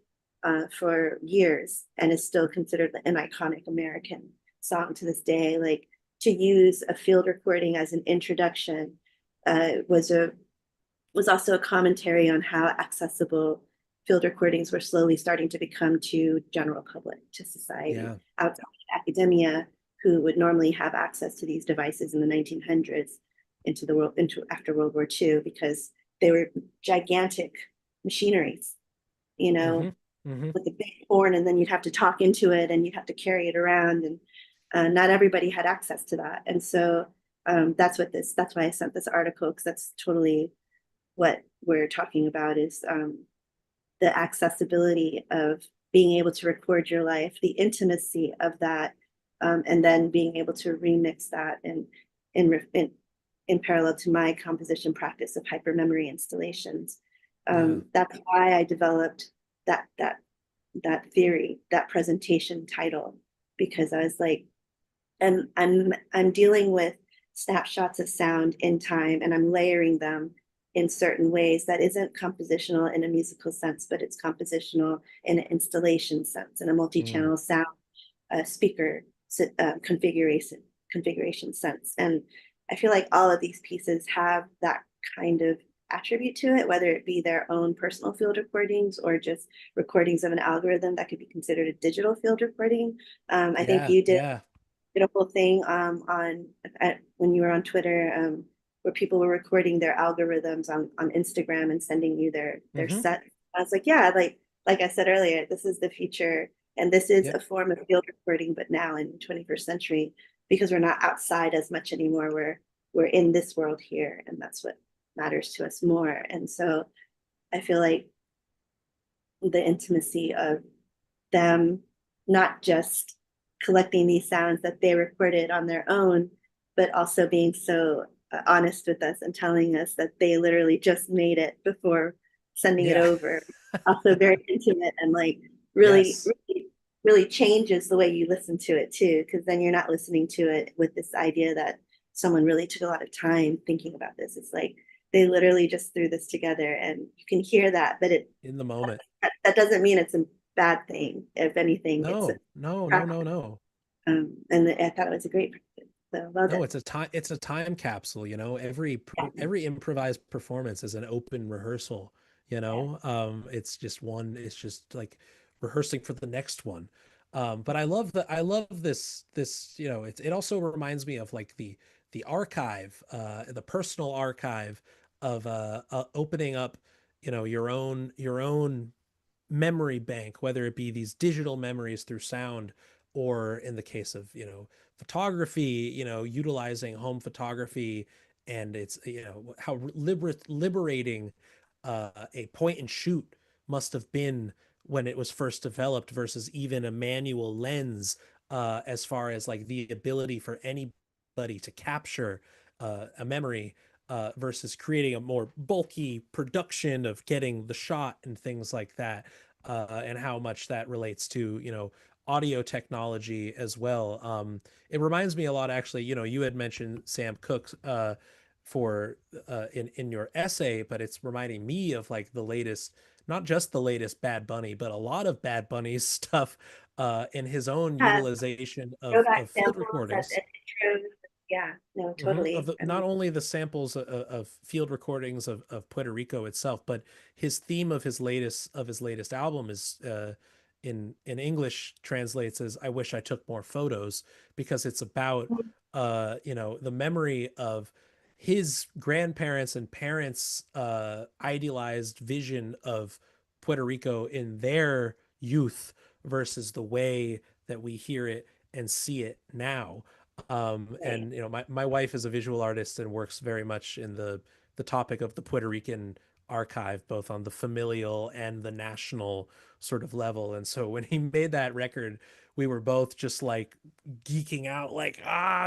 for years and is still considered an iconic American song to this day. Like, to use a field recording as an introduction was also a commentary on how accessible field recordings were slowly starting to become to general public, to society, outside of academia, who would normally have access to these devices in the 1900s into after World War II, because they were gigantic machineries, with a big horn, and then you'd have to talk into it and you'd have to carry it around, and not everybody had access to that. And so that's why I sent this article, because that's totally what we're talking about, is the accessibility of being able to record your life, the intimacy of that, and then being able to remix that in parallel to my composition practice of hypermemory installations. That's why I developed that theory, that presentation title, because I was like, and I'm dealing with snapshots of sound in time, and I'm layering them in certain ways that isn't compositional in a musical sense, but it's compositional in an installation sense, in a multi-channel sound speaker configuration sense. And I feel like all of these pieces have that kind of attribute to it, whether it be their own personal field recordings or just recordings of an algorithm that could be considered a digital field recording. I think you did a whole thing when you were on Twitter, where people were recording their algorithms on Instagram and sending you their set. I was like, yeah, like I said earlier, this is the future, and this is a form of field recording, but now in the 21st century, because we're not outside as much anymore. We're in this world here, and that's matters to us more. And so I feel like the intimacy of them not just collecting these sounds that they recorded on their own, but also being so honest with us and telling us that they literally just made it before sending it over. Also very intimate and like really, Yes. really changes the way you listen to it too, because then you're not listening to it with this idea that someone really took a lot of time thinking about this. It's like they literally just threw this together, and you can hear that, but it In the moment. that doesn't mean it's a bad thing. If anything, it's a No. and I thought it was a great project. So well No, done. it's a time capsule, you know. Every improvised performance is an open rehearsal, you know. It's just like rehearsing for the next one. But I love this, you know, it also reminds me of like the archive, the personal archive of opening up, you know, your own memory bank, whether it be these digital memories through sound, or in the case of, you know, photography, you know, utilizing home photography. And it's, you know, how liberating a point and shoot must have been when it was first developed versus even a manual lens, as far as like the ability for anybody to capture a memory, versus creating a more bulky production of getting the shot and things like that, and how much that relates to, you know, audio technology as well. It reminds me a lot, actually. You know, you had mentioned Sam Cooke, for in your essay, but it's reminding me of like the latest, not just the latest Bad Bunny, but a lot of Bad Bunny's stuff, in his own Yeah, utilization throwback of field samples that recordings. true. Yeah, no, Of totally. the, I not mean, only the samples of field recordings of Puerto Rico itself, but his theme of his latest album is, in English translates as "I wish I took more photos," because it's about, you know, the memory of his grandparents and parents' idealized vision of Puerto Rico in their youth versus the way that we hear it and see it now. right. And you know, my wife is a visual artist and works very much in the topic of the Puerto Rican archive, both on the familial and the national sort of level. And so when he made that record, we were both just like geeking out, like,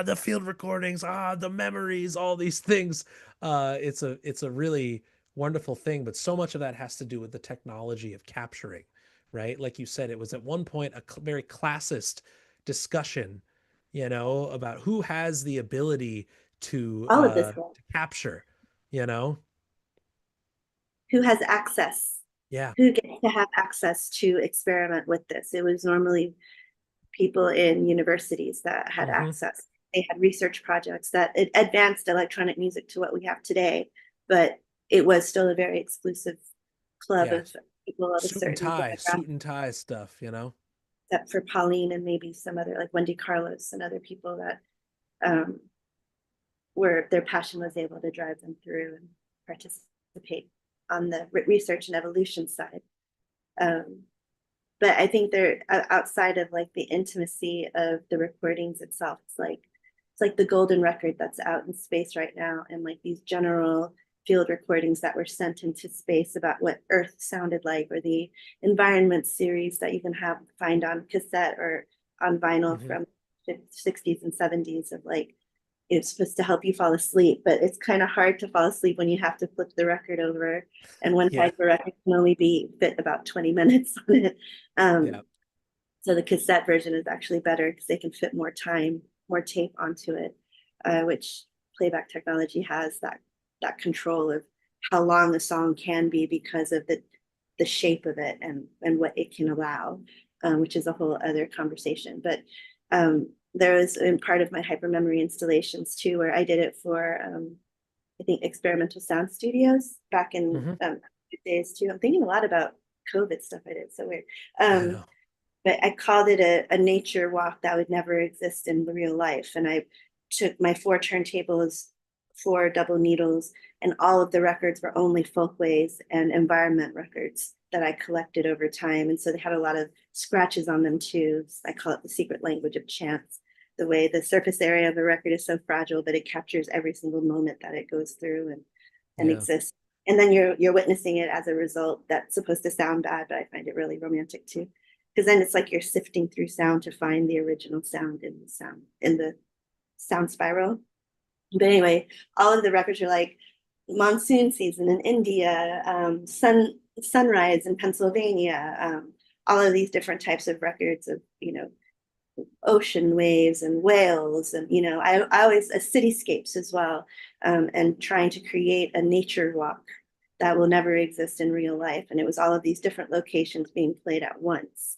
the field recordings, the memories, all these things. It's a really wonderful thing, but so much of that has to do with the technology of capturing, right? Like you said, it was at one point a very classist discussion, you know, about who has the ability All of this to capture, you know. who has access, Yeah. who gets to have access to experiment with this. It was normally people in universities that had Mm-hmm. access. They had research projects that advanced electronic music to what we have today, but it was still a very exclusive club Yeah. of people of a certain demographic, Suit and tie stuff, you know. except for Pauline and maybe some other like Wendy Carlos and other people that um, where their passion was able to drive them through and participate on the research and evolution side. Um, but I think they're outside of like the intimacy of the recordings itself. It's like the golden record that's out in space right now, and like these general field recordings that were sent into space about what Earth sounded like, or the environment series that you can find on cassette or on vinyl Mm-hmm. from the 60s and 70s of like it's supposed to help you fall asleep, but it's kind of hard to fall asleep when you have to flip the record over, and one Yeah. type of record can only be fit about 20 minutes on it. Yeah. So the cassette version is actually better because they can fit more time, more tape onto it, which playback technology has that control of how long a song can be because of the shape of it and what it can allow, which is a whole other conversation. But there was in part of my hypermemory installations too, where I did it for I think experimental sound studios back in Mm-hmm. days too. I'm thinking a lot about COVID stuff I did. So weird. I know. But I called it a nature walk that would never exist in real life. And I took my 4 turntables, 4 double needles, and all of the records were only folkways and environment records that I collected over time. And so they had a lot of scratches on them too. I call it the secret language of chance. The way the surface area of a record is so fragile, but it captures every single moment that it goes through. And and Yeah. exist. And then you're witnessing it as a result that's supposed to sound bad, but I find it really romantic too. Because then it's like you're sifting through sound to find the original sound in the sound spiral. But anyway, all of the records are like monsoon season in India, sunrise in Pennsylvania, all of these different types of records of, ocean waves and whales, and I always cityscapes as well, and trying to create a nature walk that will never exist in real life. And it was all of these different locations being played at once,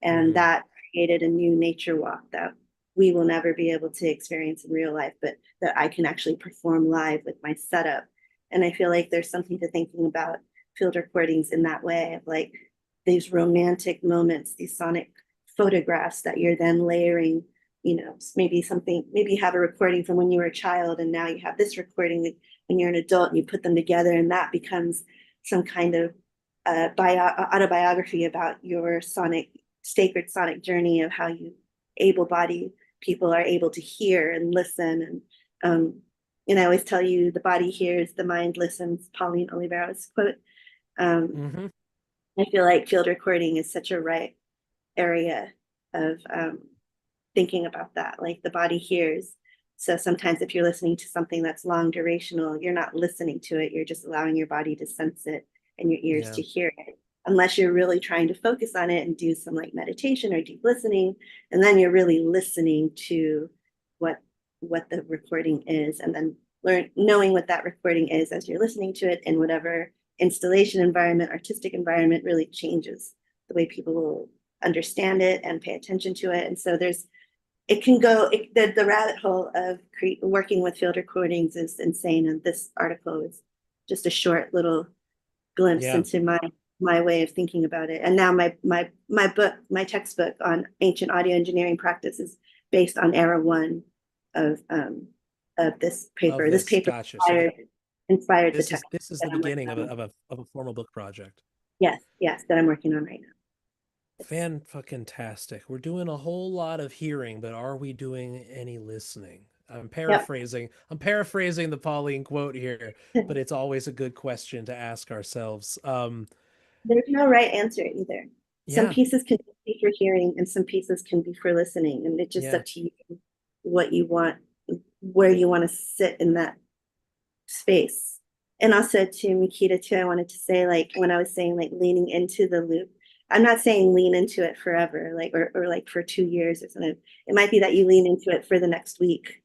and that created a new nature walk that we will never be able to experience in real life, but that I can actually perform live with my setup. And I feel like there's something to thinking about field recordings in that way, of like these romantic moments, these sonic photographs that you're then layering, maybe you have a recording from when you were a child, and now you have this recording when you're an adult, and you put them together, and that becomes some kind of autobiography about your sacred sonic journey of how you able-bodied people are able to hear and listen. And I always tell you, the body hears, the mind listens, Pauline Oliveira's quote. I feel like field recording is such a right area of thinking about that. Like the body hears. So sometimes if you're listening to something that's long durational, you're not listening to it. You're just allowing your body to sense it and your ears to hear it. Unless you're really trying to focus on it and do some like meditation or deep listening. And then you're really listening to what the recording is, and then knowing what that recording is as you're listening to it in whatever installation environment, artistic environment, really changes the way people will understand it and pay attention to it. And so it can go, the rabbit hole of working with field recordings is insane. And this article is just a short little glimpse into my way of thinking about it. And now my textbook on ancient audio engineering practice is based on era one of this paper. This paper gotcha. inspired the This text. This is the beginning of a formal book project. Yes, that I'm working on right now. Fan-fucking-tastic. We're doing a whole lot of hearing, but are we doing any listening? I'm paraphrasing the Pauline quote here, but it's always a good question to ask ourselves. There's no right answer either. Some pieces can be for hearing and some pieces can be for listening. And it's just up to you what you want, where you want to sit in that space. And also to Mikita too, I wanted to say, like, when I was saying like leaning into the loop, I'm not saying lean into it forever, like, or like for 2 years or something. It might be that you lean into it for the next week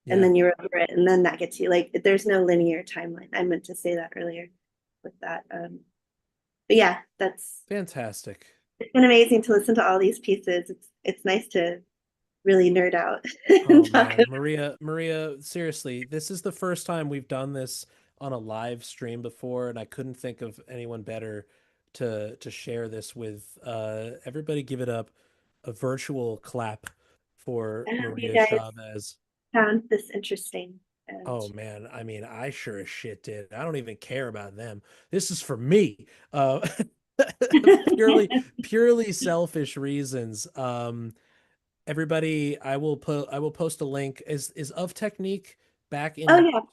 and then you're over it. And then that gets you, like, there's no linear timeline. I meant to say that earlier with that. But yeah, that's fantastic. It's been amazing to listen to all these pieces. It's nice to really nerd out. Oh man, Maria, seriously, this is the first time we've done this on a live stream before, and I couldn't think of anyone better to share this with. Everybody give it up a virtual clap for Maria Chavez. Found this interesting. Oh man, I mean, I sure as shit did. I don't even care about them. This is for me. Purely selfish reasons. Everybody, I will post a link. Is Of Technique back in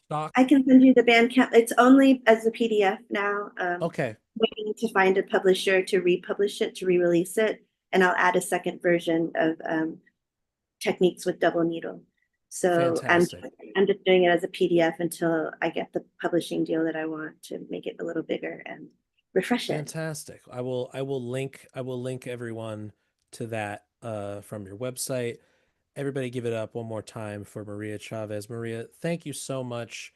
stock? I can send you the Bandcamp. It's only as a PDF now. Okay. Waiting to find a publisher to republish it, to re-release it, and I'll add a second version of Techniques with Double Needle. So I'm just doing it as a PDF until I get the publishing deal that I want to make it a little bigger and refresh it. Fantastic. I will link everyone to that from your website. Everybody give it up one more time for Maria Chavez. Maria, thank you so much.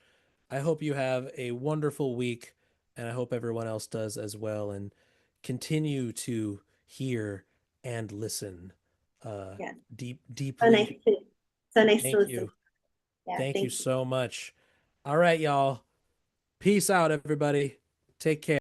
I hope you have a wonderful week, and I hope everyone else does as well, and continue to hear and listen deeply. So nice to listen. Thank you so much. All right, y'all. Peace out, everybody. Take care.